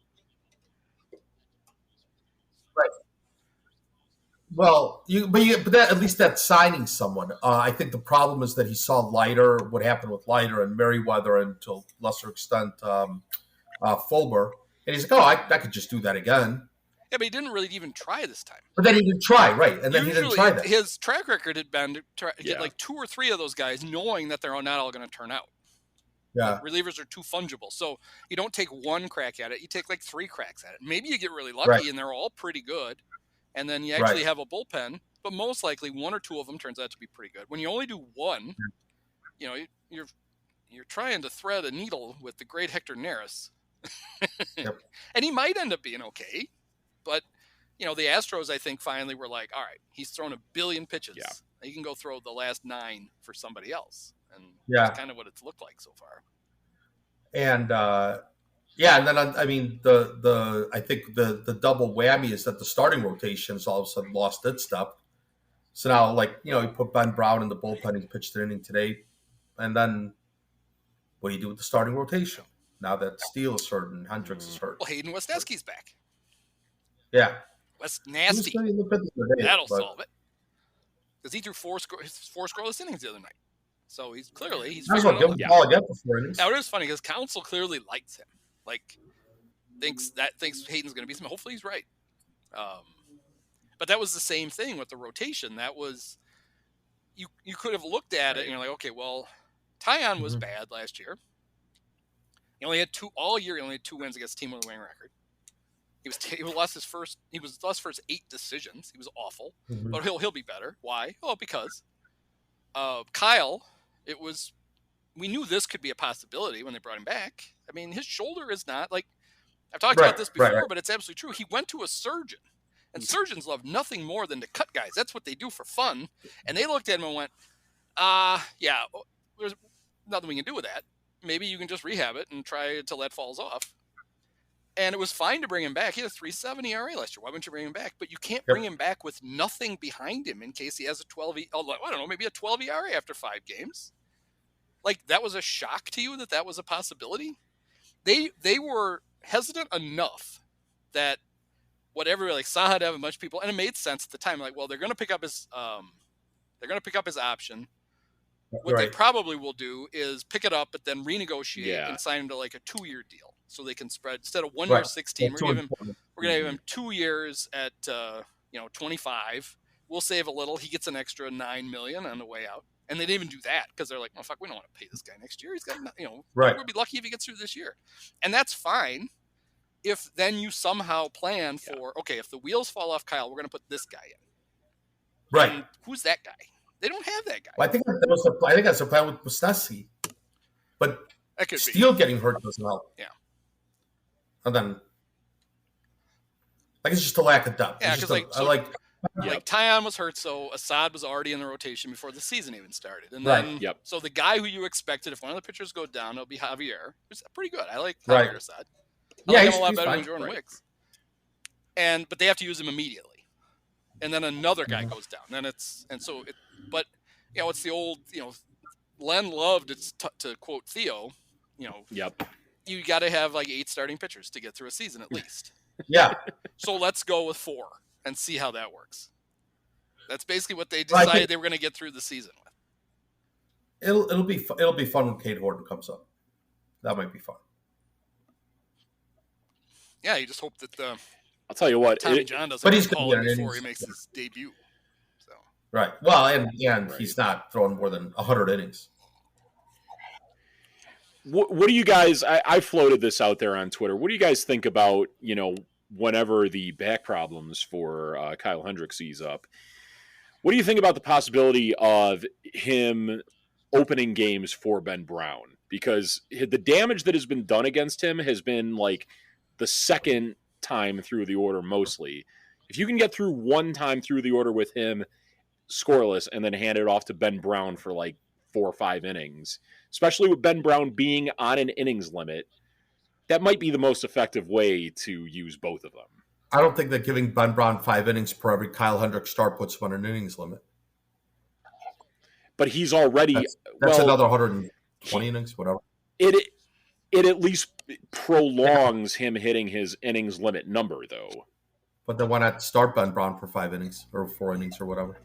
Right. Well, at least that's signing someone. I think the problem is that he saw Leiter, what happened with Leiter and Merriweather, and to a lesser extent Fulber, and he's like, I could just do that again. Yeah, but he didn't really even try this time. But then he didn't try, right? And then he didn't try that. His track record had been to get like 2 or 3 of those guys, knowing that they're not all going to turn out. Yeah, relievers are too fungible, so you don't take one crack at it; you take 3 cracks at it. Maybe you get really lucky, and they're all pretty good, and then you actually have a bullpen. But most likely, 1 or 2 of them turns out to be pretty good. When you only do one, you're trying to thread a needle with the great Hector Neris, and he might end up being okay. But, the Astros, I think, finally were like, all right, he's thrown 1 billion pitches. Yeah. He can go throw the last 9 for somebody else. And that's kind of what it's looked like so far. And, and then, I mean, I think the double whammy is that the starting rotations all of a sudden lost its step. So now, you put Ben Brown in the bullpen, he pitched an inning today. And then what do you do with the starting rotation? Now that Steele is hurt and Hendricks is hurt. Well, Hayden Wesneski's back. Yeah. That's nasty. That'll solve it. because he threw four scoreless innings the other night. So he's figuring Give him the ball again for 4 innings. Now it is funny because Counsell clearly likes him. Like thinks Hayden's going to be something. Hopefully he's right. But that was the same thing with the rotation. That was you could have looked at it and you're like, okay, well, Tyon was bad last year. He only had all year. He only had 2 wins against a team with a winning record. He lost his first 8 decisions. He was awful, but he'll be better. Why? Oh, because Kyle. We knew this could be a possibility when they brought him back. I mean, his shoulder is not like I've talked about this before, but it's absolutely true. He went to a surgeon, and surgeons love nothing more than to cut guys. That's what they do for fun. And they looked at him and went, yeah, there's nothing we can do with that. Maybe you can just rehab it and try until that falls off. And it was fine to bring him back. He had a 3.70 ERA last year. Why wouldn't you bring him back? But you can't bring him back with nothing behind him in case he has a 12. I don't know, maybe a 12 ERA after 5 games. Like that was a shock to you that was a possibility. They were hesitant enough that whatever, like Saha had a bunch of people, and it made sense at the time. Like, well, they're going to pick up his option. What they probably will do is pick it up, but then renegotiate and sign him to like a 2-year deal, so they can spread instead of 1 year 16. We're going to give him 2 years at 25. We'll save a little. He gets an extra $9 million on the way out, and they didn't even do that because they're like, "Oh fuck, we don't want to pay this guy next year. He's got we'll be lucky if he gets through this year," and that's fine. If then you somehow plan for okay, if the wheels fall off Kyle, we're going to put this guy in. Right. And who's that guy? They don't have that guy. Well, I think that's the plan with Mustasi, but Steele getting hurt doesn't help. Yeah. And then, it's just a lack of depth. Yeah, because Tyon was hurt, so Assad was already in the rotation before the season even started. And then, so the guy who you expected, if one of the pitchers go down, it'll be Javier. It's pretty good. I like Javier Assad. I like him a lot better than Jordan Wicks. But they have to use him immediately. And then another guy goes down. It's the old, Len loved to quote Theo, you got to have like 8 starting pitchers to get through a season at least. Yeah. So let's go with 4 and see how that works. That's basically what they decided they were going to get through the season with. It'll be fun when Cade Horton comes up. That might be fun. Yeah, you just hope that I'll tell you what, Tommy John doesn't call him before he makes his debut. So. Right. Well, and he's not throwing more than 100 innings. What do you guys? I floated this out there on Twitter. What do you guys think about whenever the back problems for Kyle Hendricks ease up? What do you think about the possibility of him opening games for Ben Brown? Because the damage that has been done against him has been like the second time through the order mostly. If you can get through one time through the order with him scoreless and then hand it off to Ben Brown for like 4 or 5 innings, especially with Ben Brown being on an innings limit, that might be the most effective way to use both of them. I don't think that giving Ben Brown 5 innings per every Kyle Hendricks start puts him on an innings limit. But he's already that's another 120 innings, whatever. It at least prolongs him hitting his innings limit number, though. But then why not start Ben Brown for 5 innings or 4 innings or whatever?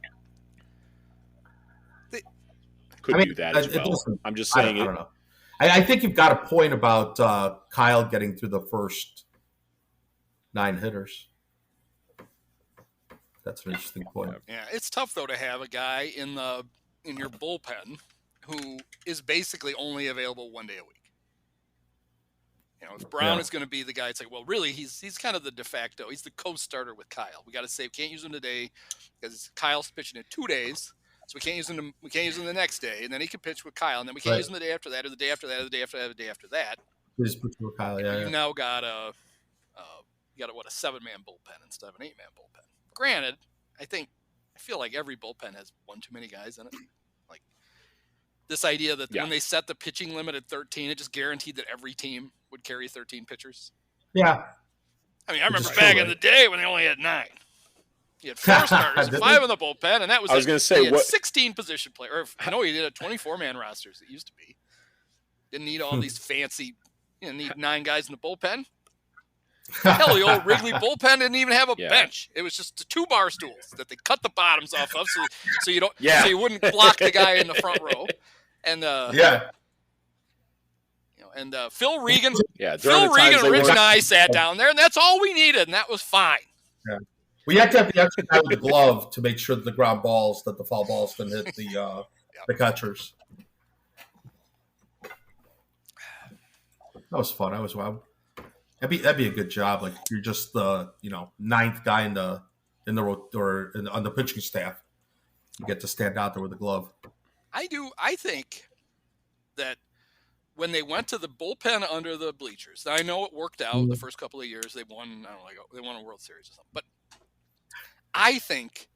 Do that as well. I'm just saying I don't know. I think you've got a point about Kyle getting through the first 9 hitters. That's an interesting point. Yeah, it's tough though to have a guy in your bullpen who is basically only available 1 day a week. If Brown is going to be the guy, it's like, well, really, he's kind of the de facto. He's the co-starter with Kyle. We got to say we can't use him today because Kyle's pitching in 2 days, so we can't use him. We can't use him the next day, and then he can pitch with Kyle, and then we can't use him the day after that, or the day after that, or the day after that, or the day after that. Just pitch with Kyle. You've now got a 7-man bullpen instead of an 8-man bullpen. Granted, I feel like every bullpen has one too many guys in it. Like this idea that when they set the pitching limit at 13, it just guaranteed that every team would carry 13 pitchers. Yeah. I mean, I remember back in the day when they only had 9. You had 4 starters, 5 in the bullpen, and that was 16 position players. I know you did a 24-man rosters. It used to be. Didn't need all these fancy. You need 9 guys in the bullpen. Hell, the old Wrigley bullpen didn't even have a bench. It was just 2 bar stools that they cut the bottoms off of, so you wouldn't block the guy in the front row. And Phil Regan, Phil Regan, and Rich Nye sat down there, and that's all we needed, and that was fine. Yeah. We had to have the extra guy with the glove to make sure that the ground balls, that the foul balls didn't hit the catchers. That was fun. That'd be a good job. Like you're just the ninth guy on the pitching staff. You get to stand out there with a glove. I think that when they went to the bullpen under the bleachers, I know it worked out the first couple of years. They won. They won a World Series or something. But I think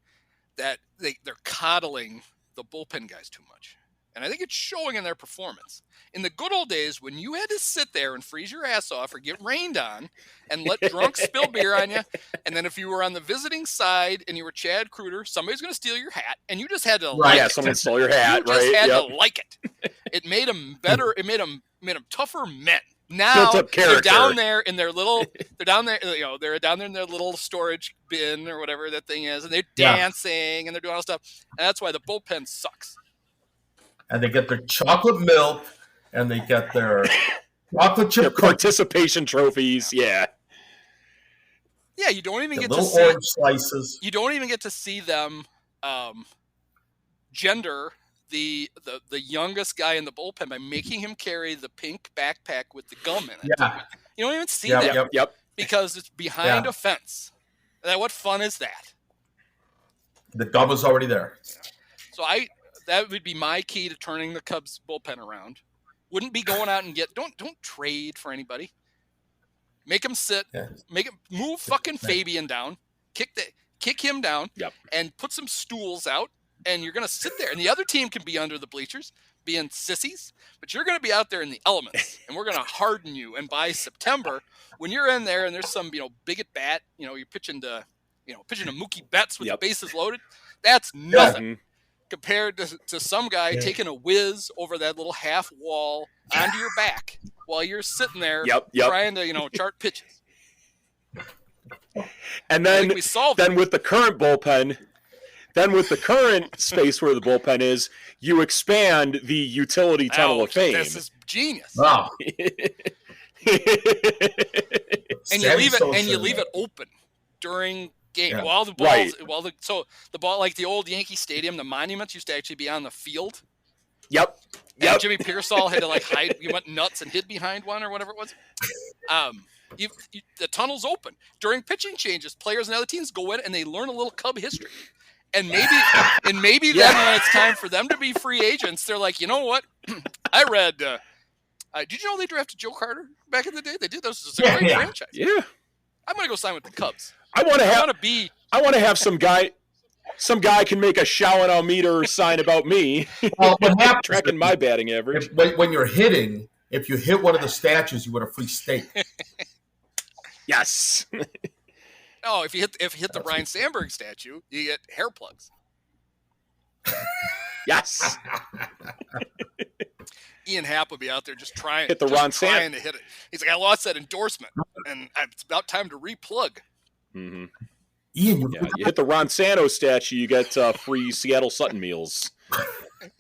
that they're coddling the bullpen guys too much. And I think it's showing in their performance. In the good old days, when you had to sit there and freeze your ass off or get rained on and let drunks spill beer on you, and then if you were on the visiting side and you were Chad Kruger, somebody's going to steal your hat, and you just had to like it. Someone stole your hat, you just had to like it. It made them better. It made them tougher men. Now they're down there in their little. They're down there. They're down there in their little storage bin or whatever that thing is, and they're dancing and they're doing all this stuff. And that's why the bullpen sucks. And they get their chocolate milk, and they get their chocolate chip participation trophies. Yeah, you don't even get to see little orange slices. You don't even get to see them gender the youngest guy in the bullpen by making him carry the pink backpack with the gum in it. Yeah, you don't even see that. Yep. Because it's behind a fence. Now, what fun is that? The gum is already there. So that would be my key to turning the Cubs bullpen around. Wouldn't be going out and don't trade for anybody. Make him sit. Yeah. Make him move fucking Fabian down. Kick him down. Yep. And put some stools out. And you're gonna sit there. And the other team can be under the bleachers, being sissies. But you're gonna be out there in the elements. And we're gonna harden you. And by September, when you're in there and there's some big at bat, you're pitching to Mookie Betts with the bases loaded. That's nothing. Compared to some guy taking a whiz over that little half wall onto your back while you're sitting there trying to chart pitches. And then with the current bullpen, with the current space where the bullpen is, you expand the utility tunnel of fame. This is genius. Wow. And you leave it open during game. Yeah. While the balls, the ball, like the old Yankee Stadium, the monuments used to actually be on the field. Yep. And Jimmy Pearsall had to hide. You went nuts and hid behind one or whatever it was. The tunnel's open during pitching changes. Players and other teams go in and they learn a little Cub history. And maybe then when it's time for them to be free agents, they're like, you know what? I read. Did you know they drafted Joe Carter back in the day? They did. This is a great franchise. Yeah. I'm gonna go sign with the Cubs. I want to have some guy. Some guy can make a Shawanow meter sign about me. Well, what happens tracking my batting average? When you're hitting, if you hit one of the statues, you win a free steak. Yes. Oh, if you hit the Ryan Sandberg statue, you get hair plugs. Yes. Ian Happ would be out there just trying to hit it. He's like, I lost that endorsement, and it's about time to replug. Mm-hmm. Ian, you hit the Ron Santo statue, you get free Seattle Sutton meals.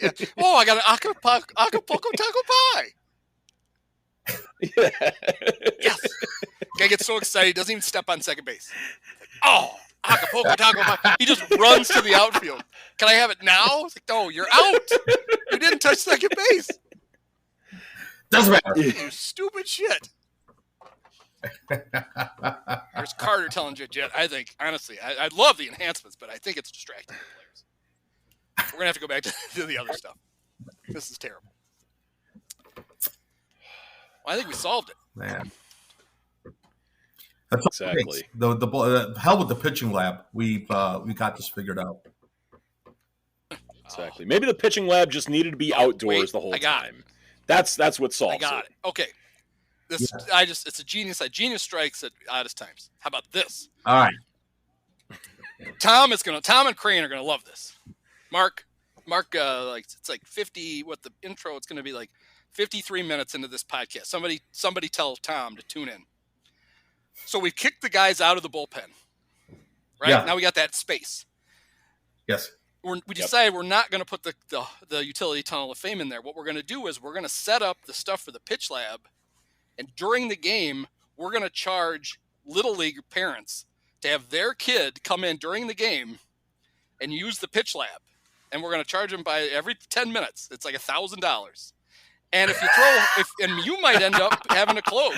Yeah. Oh, I got an Acapulco taco pie. Yes. Guy gets so excited he doesn't even step on second base. Oh, Acapulco taco pie. He just runs to the outfield. Can I have it now? It's like, no, you're out. You didn't touch second base. Doesn't matter. You stupid shit. There's Carter telling Jet. I think, honestly, I love the enhancements, but I think it's distracting the players. We're going to have to go back to the other stuff. This is terrible. Well, I think we solved it. Man. Exactly. The hell with the pitching lab. We got this figured out. Exactly. Maybe the pitching lab just needed to be outdoors the whole time. That's what solves it. I got it. Okay. It's a genius. Genius strikes at oddest times. How about this? All right. Tom and Crane are gonna love this. Mark, it's like 50. What the intro? It's gonna be like 53 minutes into this podcast. Somebody tell Tom to tune in. So we kicked the guys out of the bullpen. Right? Yeah. Now we got that space. Yes. We decided we're not going to put the utility tunnel of fame in there. What we're going to do is we're going to set up the stuff for the pitch lab, and during the game, we're going to charge Little League parents to have their kid come in during the game and use the pitch lab. And we're going to charge them by every 10 minutes. It's like $1,000. And if you and you might end up having to close.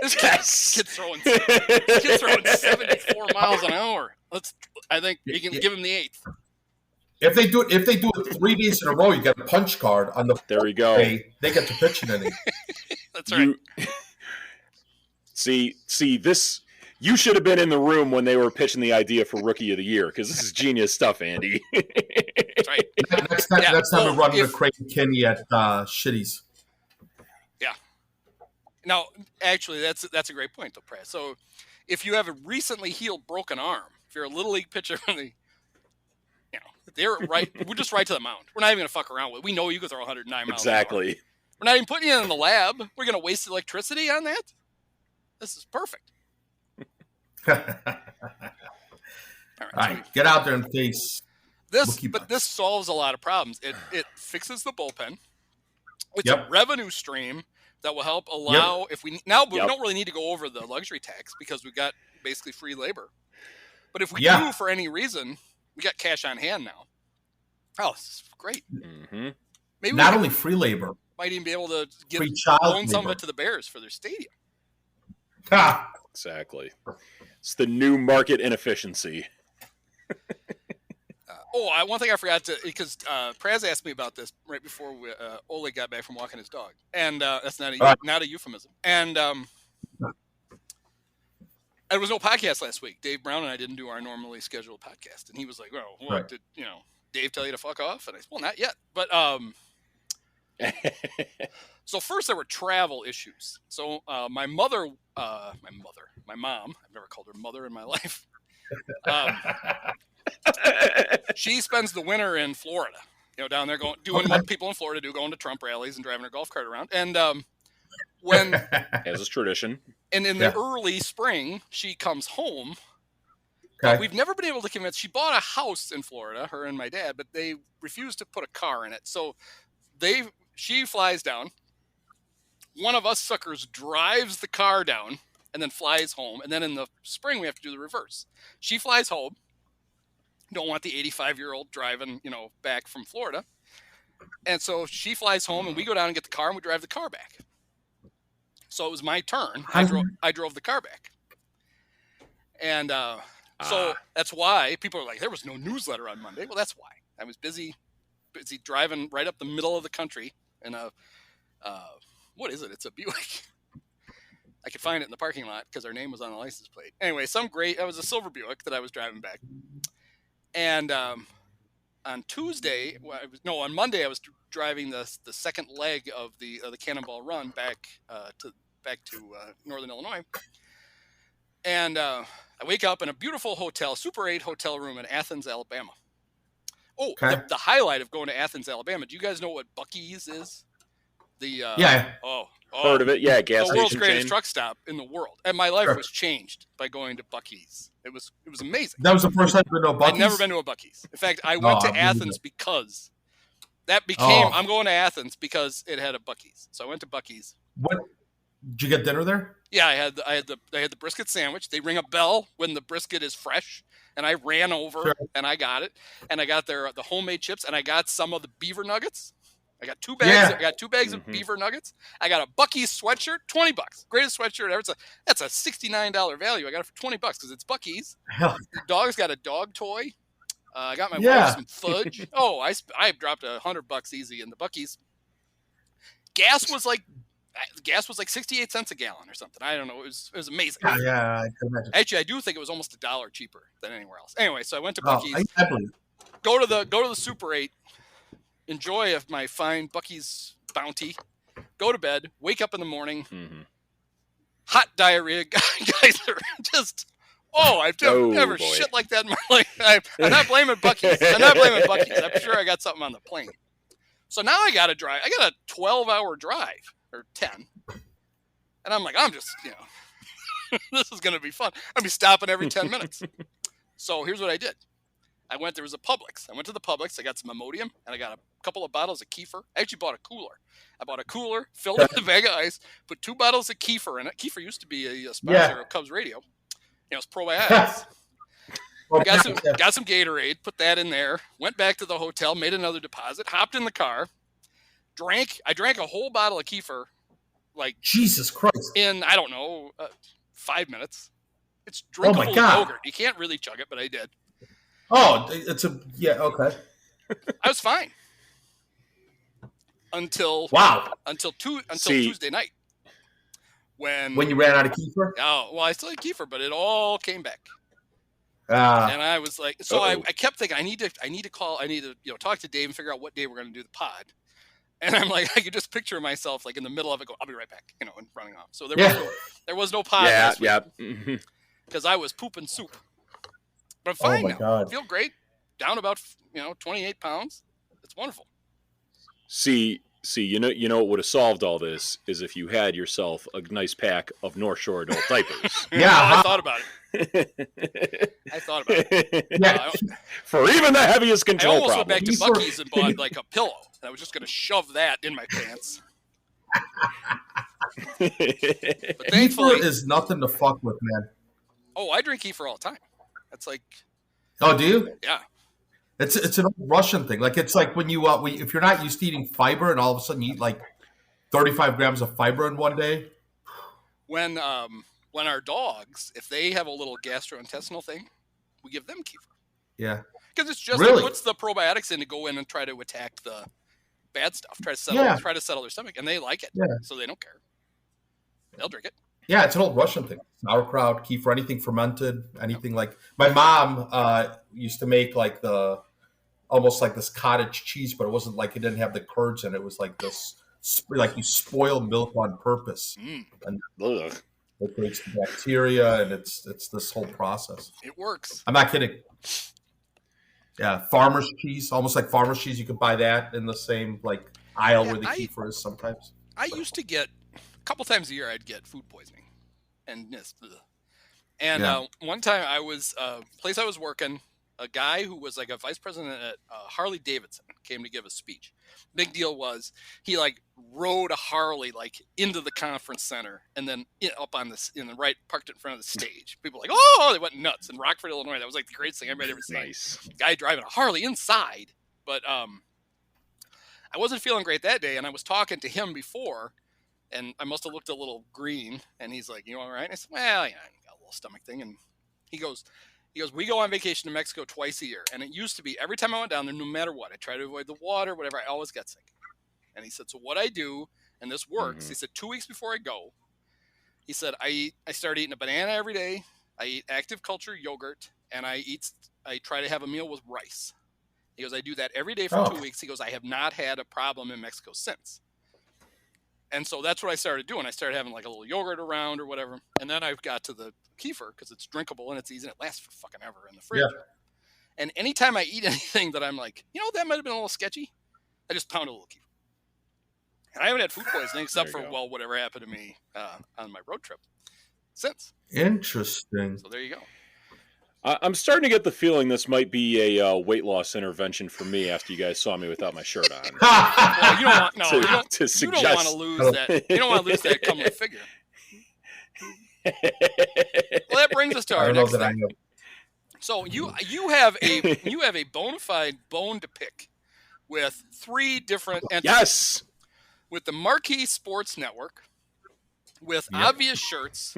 This kid's throwing 74 miles an hour. I think you can give him the 8th. If they do it 3 days in a row, you get a punch card on the. There we go. They get to pitch in it. That's right. See this. You should have been in the room when they were pitching the idea for Rookie of the Year, because this is genius stuff, Andy. That's right. Next time we run into Craig Kinney at Shitties. Yeah. Now, actually, that's a great point, though, Press. So, if you have a recently healed broken arm, if you're a Little League pitcher, they're right. We're just right to the mound. We're not even going to fuck around with it. We know you can throw 109 miles an hour. Exactly. We're not even putting you in the lab. We're going to waste electricity on that? This is perfect. All right, get out there and face this. But this solves a lot of problems. It fixes the bullpen. It's a revenue stream that will help allow if we don't really need to go over the luxury tax because we got basically free labor. But if we do for any reason, we got cash on hand now. Oh, this is great. Mm-hmm. Maybe not only free labor, might even be able to loan some of it to the Bears for their stadium. Exactly. It's the new market inefficiency. One thing I forgot to, because Praz asked me about this right before Ole got back from walking his dog, and that's not a euphemism. And there was no podcast last week. Dave Brown and I didn't do our normally scheduled podcast, and he was like, "Well, what did Dave tell you to fuck off?" And I said, "Well, not yet." But so first there were travel issues. So my mom, I've never called her mother in my life. She spends the winter in Florida, down there doing what people in Florida do, going to Trump rallies and driving her golf cart around. And when as is tradition, and in the early spring, she comes home. We've never been able to convince. She bought a house in Florida, her and my dad, but they refused to put a car in it. So she flies down. One of us suckers drives the car down and then flies home. And then in the spring, we have to do the reverse. She flies home. Don't want the 85-year-old driving, back from Florida. And so she flies home and we go down and get the car and we drive the car back. So it was my turn. I drove the car back. And so that's why people are like, there was no newsletter on Monday. Well, that's why. I was busy driving right up the middle of the country in a, what is it? It's a Buick. I could find it in the parking lot because our name was on the license plate. Anyway, that was a silver Buick that I was driving back. And on Monday I was driving the second leg of the Cannonball Run back to Northern Illinois. And I wake up in a beautiful hotel, Super 8 hotel room in Athens, Alabama. The highlight of going to Athens, Alabama. Do you guys know what Buc-ee's is? Heard of it? Yeah, gas the station world's greatest chain. truck stop in the world, and my life was changed by going to Buc-ee's. It was amazing. That was the first time you've been to a Buc-ee's? I'd never been to a Buc-ee's. In fact, I went to Athens because that became. I'm going to Athens because it had a Buc-ee's. So I went to Buc-ee's. What did you get dinner there? Yeah, I had the brisket sandwich. They ring a bell when the brisket is fresh, and I ran over and I got it, and I got the homemade chips, and I got some of the beaver nuggets. I got 2 bags. I got 2 bags of beaver nuggets. I got a Buc-ee's sweatshirt, $20. Greatest sweatshirt ever. That's a $69 value. I got it for $20 because it's Buc-ee's. The dog's got a dog toy. I got my wife some fudge. I dropped $100 easy in the Buc-ee's. Gas was like 68 cents a gallon or something. I don't know. It was amazing. Yeah, I can imagine. Actually, I do think it was almost $1 cheaper than anywhere else. Anyway, so I went to Buc-ee's. I believe. Go to the Super 8. Enjoy my fine Buc-ee's bounty. Go to bed. Wake up in the morning. Mm-hmm. Hot diarrhea. Guys are just. I've never shit like that in my life. I'm not blaming Buc-ee's. I'm sure I got something on the plane. So now I got to drive. I got a 12-hour drive or 10, and I'm like, I'm just This is going to be fun. I'll be stopping every 10 minutes. So here's what I did. There was a Publix. I went to the Publix. I got some Imodium, and I got a couple of bottles of kefir. I actually bought a cooler. I bought a cooler, filled it with a bag of ice, put 2 bottles of kefir in it. Kefir used to be a sponsor of Cubs Radio. It's probiotics. Got some Gatorade, put that in there, went back to the hotel, made another deposit, hopped in the car, I drank a whole bottle of kefir, like Jesus Christ, in, I don't know, 5 minutes. It's drinkable yogurt. You can't really chug it, but I did. Oh, okay. I was fine until Tuesday night when you ran out of kefir. Oh, well, I still had kefir, but it all came back. And I was like, so I kept thinking, I need to talk to Dave and figure out what day we're going to do the pod. And I'm like, I could just picture myself like in the middle of it, go, I'll be right back, and running off. So there was no pod last week because I was pooping soup. But I'm fine now. God. I feel great. Down about 28 pounds. It's wonderful. See, you know what would have solved all this is if you had yourself a nice pack of North Shore adult diapers. I thought about it. Yeah. For even the heaviest control I almost problem. went back to Buc-ee's and bought like a pillow. I was just going to shove that in my pants. But thankfully, kefir is nothing to fuck with, man. Oh, I drink kefir all the time. That's like. Oh, do you? Yeah. It's an old Russian thing. Like it's like when you if you're not used to eating fiber and all of a sudden you eat like 35 grams of fiber in one day. When our dogs, if they have a little gastrointestinal thing, we give them kefir. Yeah. Because it's just it puts the probiotics in to go in and try to attack the bad stuff, try to settle their stomach, and they like it, so they don't care. They'll drink it. Yeah, it's an old Russian thing. Sauerkraut, kefir, anything fermented, anything like. My mom used to make like almost like this cottage cheese, but it wasn't like it didn't have the curds in it. It was like this, like you spoil milk on purpose, and it creates the bacteria, and it's this whole process. It works. I'm not kidding. Yeah, farmer's cheese, almost like farmer's cheese. You could buy that in the same like aisle where the kefir is sometimes. I used to get a couple times a year. I'd get food poisoning, and one time I was place I was working. A guy who was like a vice president at Harley Davidson came to give a speech. Big deal was he like rode a Harley like into the conference center and then up on this parked in front of the stage. People were like, oh, they went nuts in Rockford, Illinois. That was like the greatest thing I've ever seen. Nice. Guy driving a Harley inside. But I wasn't feeling great that day, and I was talking to him before, and I must have looked a little green. And he's like, "You all right?" And I said, "Well, yeah, I got a little stomach thing." And he goes, we go on vacation to Mexico twice a year. And it used to be every time I went down there, no matter what, I try to avoid the water, whatever, I always got sick. And he said, so what I do, and this works, he said, 2 weeks before I go, he said, I start eating a banana every day. I eat active culture yogurt, and I try to have a meal with rice. He goes, I do that every day for 2 weeks. He goes, I have not had a problem in Mexico since. And so that's what I started doing. I started having like a little yogurt around or whatever. And then I got to the kefir because it's drinkable and it's easy and it lasts for fucking ever in the fridge. Yeah. And anytime I eat anything that I'm like, that might have been a little sketchy, I just pound a little kefir. And I haven't had food poisoning except for, whatever happened to me on my road trip since. Interesting. So there you go. I'm starting to get the feeling this might be a weight loss intervention for me after you guys saw me without my shirt on. Well, you don't want to lose that. You don't want to lose that comely figure. Well, that brings us to our next thing. So you have a bona fide bone to pick with 3 different entities. Yes. With the Marquee Sports Network, with obvious shirts,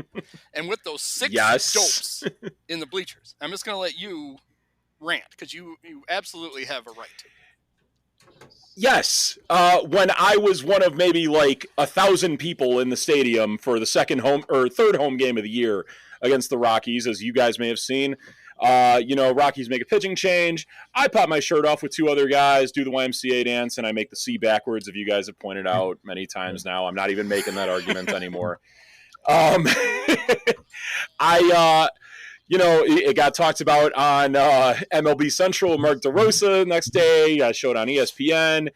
and with those 6 dopes in the bleachers. I'm just going to let you rant because you absolutely have a right to. Yes. When I was one of maybe like 1,000 people in the stadium for the third home game of the year against the Rockies, as you guys may have seen, Rockies make a pitching change. I pop my shirt off with 2 other guys, do the YMCA dance, and I make the C backwards, if you guys have pointed out many times now. I'm not even making that argument anymore. It got talked about on MLB Central, Mark DeRosa next day, showed on ESPN.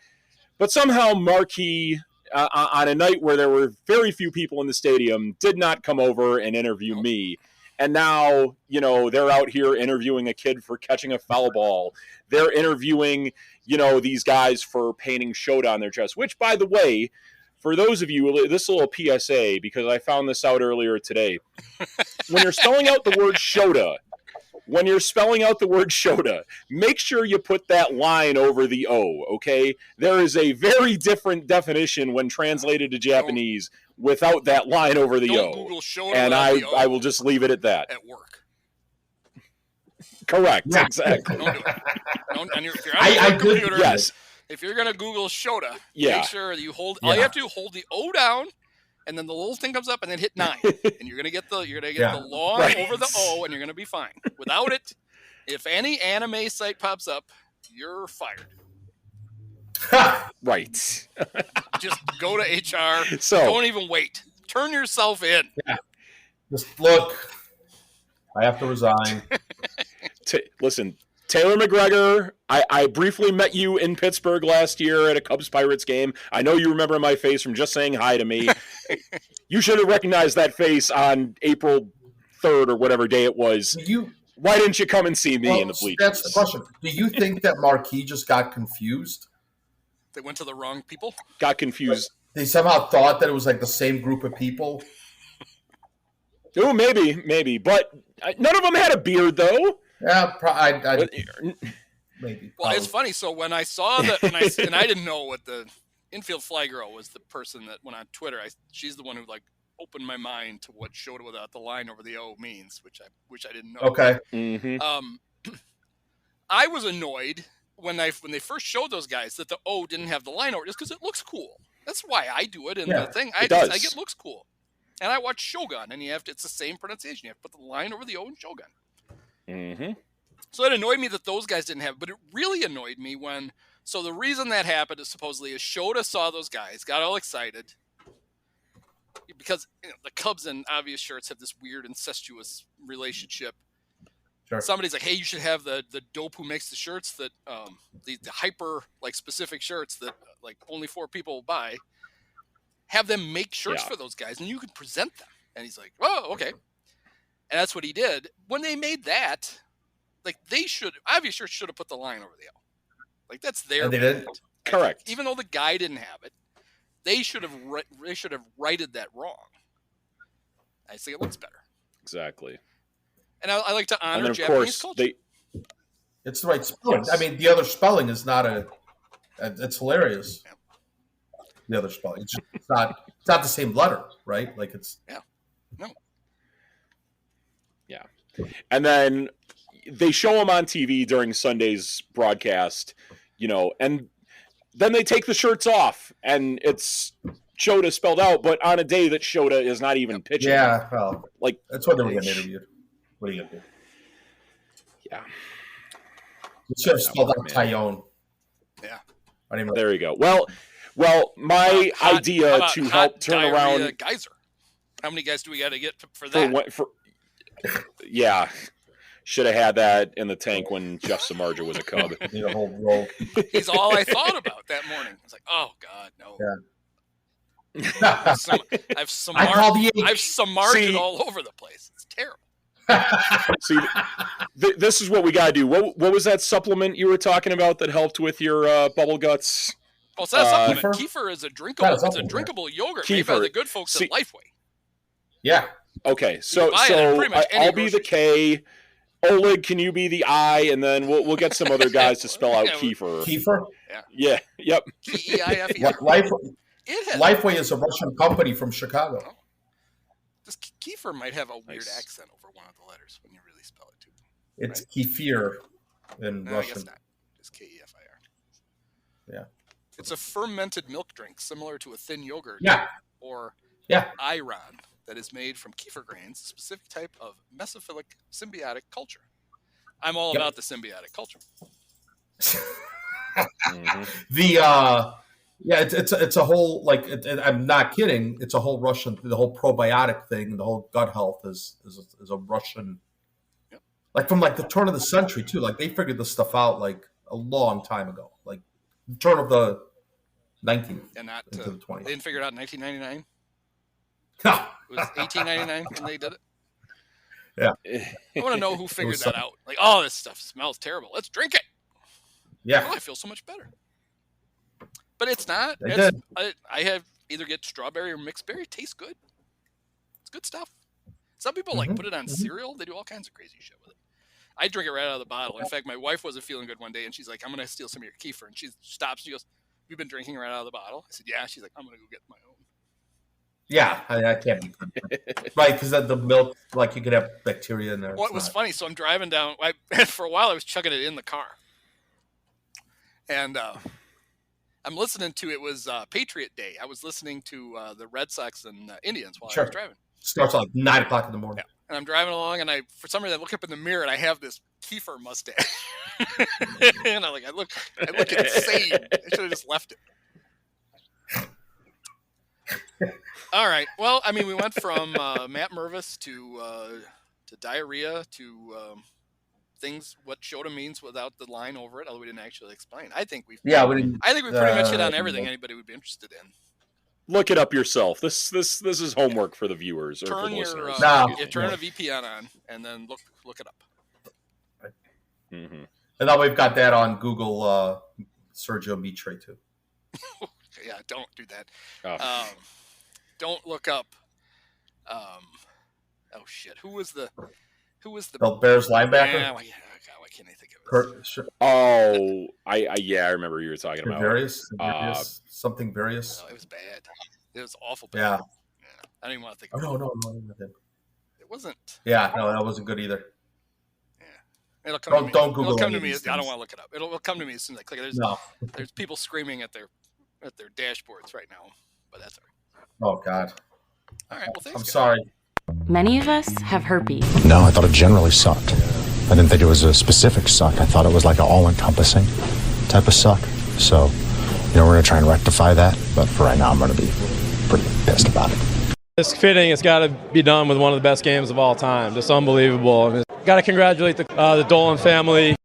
But somehow Marquee on a night where there were very few people in the stadium, did not come over and interview me. And now, they're out here interviewing a kid for catching a foul ball. They're interviewing, these guys for painting Shota on their chest, which, by the way, for those of you, this little PSA, because I found this out earlier today. When you're spelling out the word Shota, make sure you put that line over the O, okay? There is a very different definition when translated to Japanese without that line over the Don't O. Google Shota And the O I will just leave it at that. at work. Correct, exactly. Don't do it. And if you're on your computer, yes. If you're going to Google Shota, Yeah. make sure that you hold. All you have to do, hold the O down, and then the little thing comes up, and then hit 9, and you're going to get the long over the O, and you're going to be fine. Without it, if any anime site pops up, you're fired. Right. Just go to HR. So don't even wait. Turn yourself in. Yeah. Just look. I have to resign. Listen, Taylor McGregor, I briefly met you in Pittsburgh last year at a Cubs-Pirates game. I know you remember my face from just saying hi to me. You should have recognized that face on April 3rd or whatever day it was. Why didn't you come and see me in the bleachers? That's the question. Do you think that Marquis just got confused? They went to the wrong people? Got confused. They somehow thought that it was like the same group of people? Oh, maybe. But none of them had a beard, though. Yeah, maybe. Well, it's funny. So when I saw that, and I didn't know what the infield fly girl was, the person that went on Twitter. She's the one who opened my mind to what Shota without the line over the O means, which I didn't know. Okay. Mm-hmm. I was annoyed when they first showed those guys that the O didn't have the line over it, just because it looks cool. That's why I do it. And the thing I think it looks cool. And I watch Shogun, and it's the same pronunciation. You have to put the line over the O in Shogun. Mm-hmm. So it annoyed me that those guys didn't have it, but it really annoyed me when. So the reason that happened is supposedly is Shota saw those guys, got all excited because the Cubs and Obvious Shirts have this weird incestuous relationship. Sure. Somebody's like, "Hey, you should have the dope who makes the shirts that the hyper specific shirts that only 4 people buy. Have them make shirts for those guys, and you can present them." And he's like, "Oh, okay." And that's what he did. When they made that, Obvious Shirts should have put the line over the L. That's their. And they didn't. Correct. Even though the guy didn't have it, they should have righted that wrong. I think it looks better. Exactly. And I like to honor and then, Japanese of course, culture. It's the right spelling. Yes. I mean, the other spelling is not it's hilarious. The other spelling. It's not the same letter, right? No. Yeah. And then they show them on TV during Sunday's broadcast, and then they take the shirts off, and it's Shota spelled out, but on a day that Shota is not even pitching. Yeah, well, that's why they were getting interviewed. What are you going to do? Yeah. You should have spelled out Tyone. Yeah. There you go. Well, my idea to help turn around Geyser. How many guys do we got to get for that? Yeah. Should have had that in the tank when Jeff Samardzija was a Cub. Need a whole roll. He's all I thought about that morning. I was like, oh, God, no. Yeah. I've Samardzija all over the place. It's terrible. See, this is what we got to do. What was that supplement you were talking about that helped with your bubble guts? Well, it's not a supplement. Kefir is a drinkable yogurt made by the good folks at Lifeway. Yeah. Okay, so I'll be the K. Oleg, can you be the I? And then we'll get some other guys to spell out Kefir. Kefir? Yeah. Yep. Keife. Lifeway is a Russian company from Chicago. Oh. This Kefir might have a weird accent over one of the letters when you really spell it too. It's kefir in Russian. I guess not. It's Keifir. Yeah. It's a fermented milk drink similar to a thin yogurt. Yeah. Or ayran that is made from kefir grains, a specific type of mesophilic symbiotic culture. I'm all about the symbiotic culture. It's a whole I'm not kidding. It's a whole Russian. The whole probiotic thing, the whole gut health is a Russian. Yep. From the turn of the century too. They figured this stuff out a long time ago. Turn of the 19th and not into the they 20th. didn't figure it out in 1999. No. It was 1899 when they did it. Yeah. I want to know who figured that out. Like, oh, this stuff smells terrible. Let's drink it. Yeah. Oh, I feel so much better. But it's not. I have either get strawberry or mixed berry. It tastes good. It's good stuff. Some people like put it on cereal. They do all kinds of crazy shit with it. I drink it right out of the bottle. In fact, my wife wasn't feeling good one day, and she's like, I'm going to steal some of your kefir. And she stops. She goes, you've been drinking right out of the bottle? I said, yeah. She's like, I'm going to go get my own. Yeah, I can't be right, because the milk, like, you could have bacteria in there. Well, it was funny. So I'm driving down. For a while, I was chugging it in the car. And I'm listening to, it was Patriot Day. I was listening to the Red Sox and Indians while I was driving. Starts at like 9 o'clock in the morning. Yeah. And I'm driving along, and for some reason, I look up in the mirror, and I have this kefir mustache. And I look insane. I should have just left it. All right. Well, I mean, we went from Matt Mervis to diarrhea to things, what Shota means without the line over it, although we didn't actually explain. I think we pretty much hit on everything anybody would be interested in. Look it up yourself. This is homework for the viewers or for the listeners. Turn a VPN on and then look it up. Mm-hmm. And now we've got that on Google Sergio Mitre too. Yeah, don't do that. Oh. Don't look up. Oh shit! Who was the Bears linebacker? Yeah, why can't I think of it? Oh, I remember who you were talking about. Something various. No, it was bad. It was awful bad. Yeah. I don't even want to think. No. It wasn't. Yeah, no, that wasn't good either. Yeah. It'll come to me. Don't Google. It'll come to me. I don't want to look it up. It'll come to me as soon as I click it. There's people screaming at their dashboards right now, but that's all right. Oh God. All right. Well, thanks. I'm sorry. Many of us have herpes. No, I thought it generally sucked. I didn't think it was a specific suck. I thought it was like an all-encompassing type of suck. So, we're going to try and rectify that. But for right now, I'm going to be pretty pissed about it. It's fitting. It's got to be done with one of the best games of all time. Just unbelievable. Got to congratulate the Dolan family.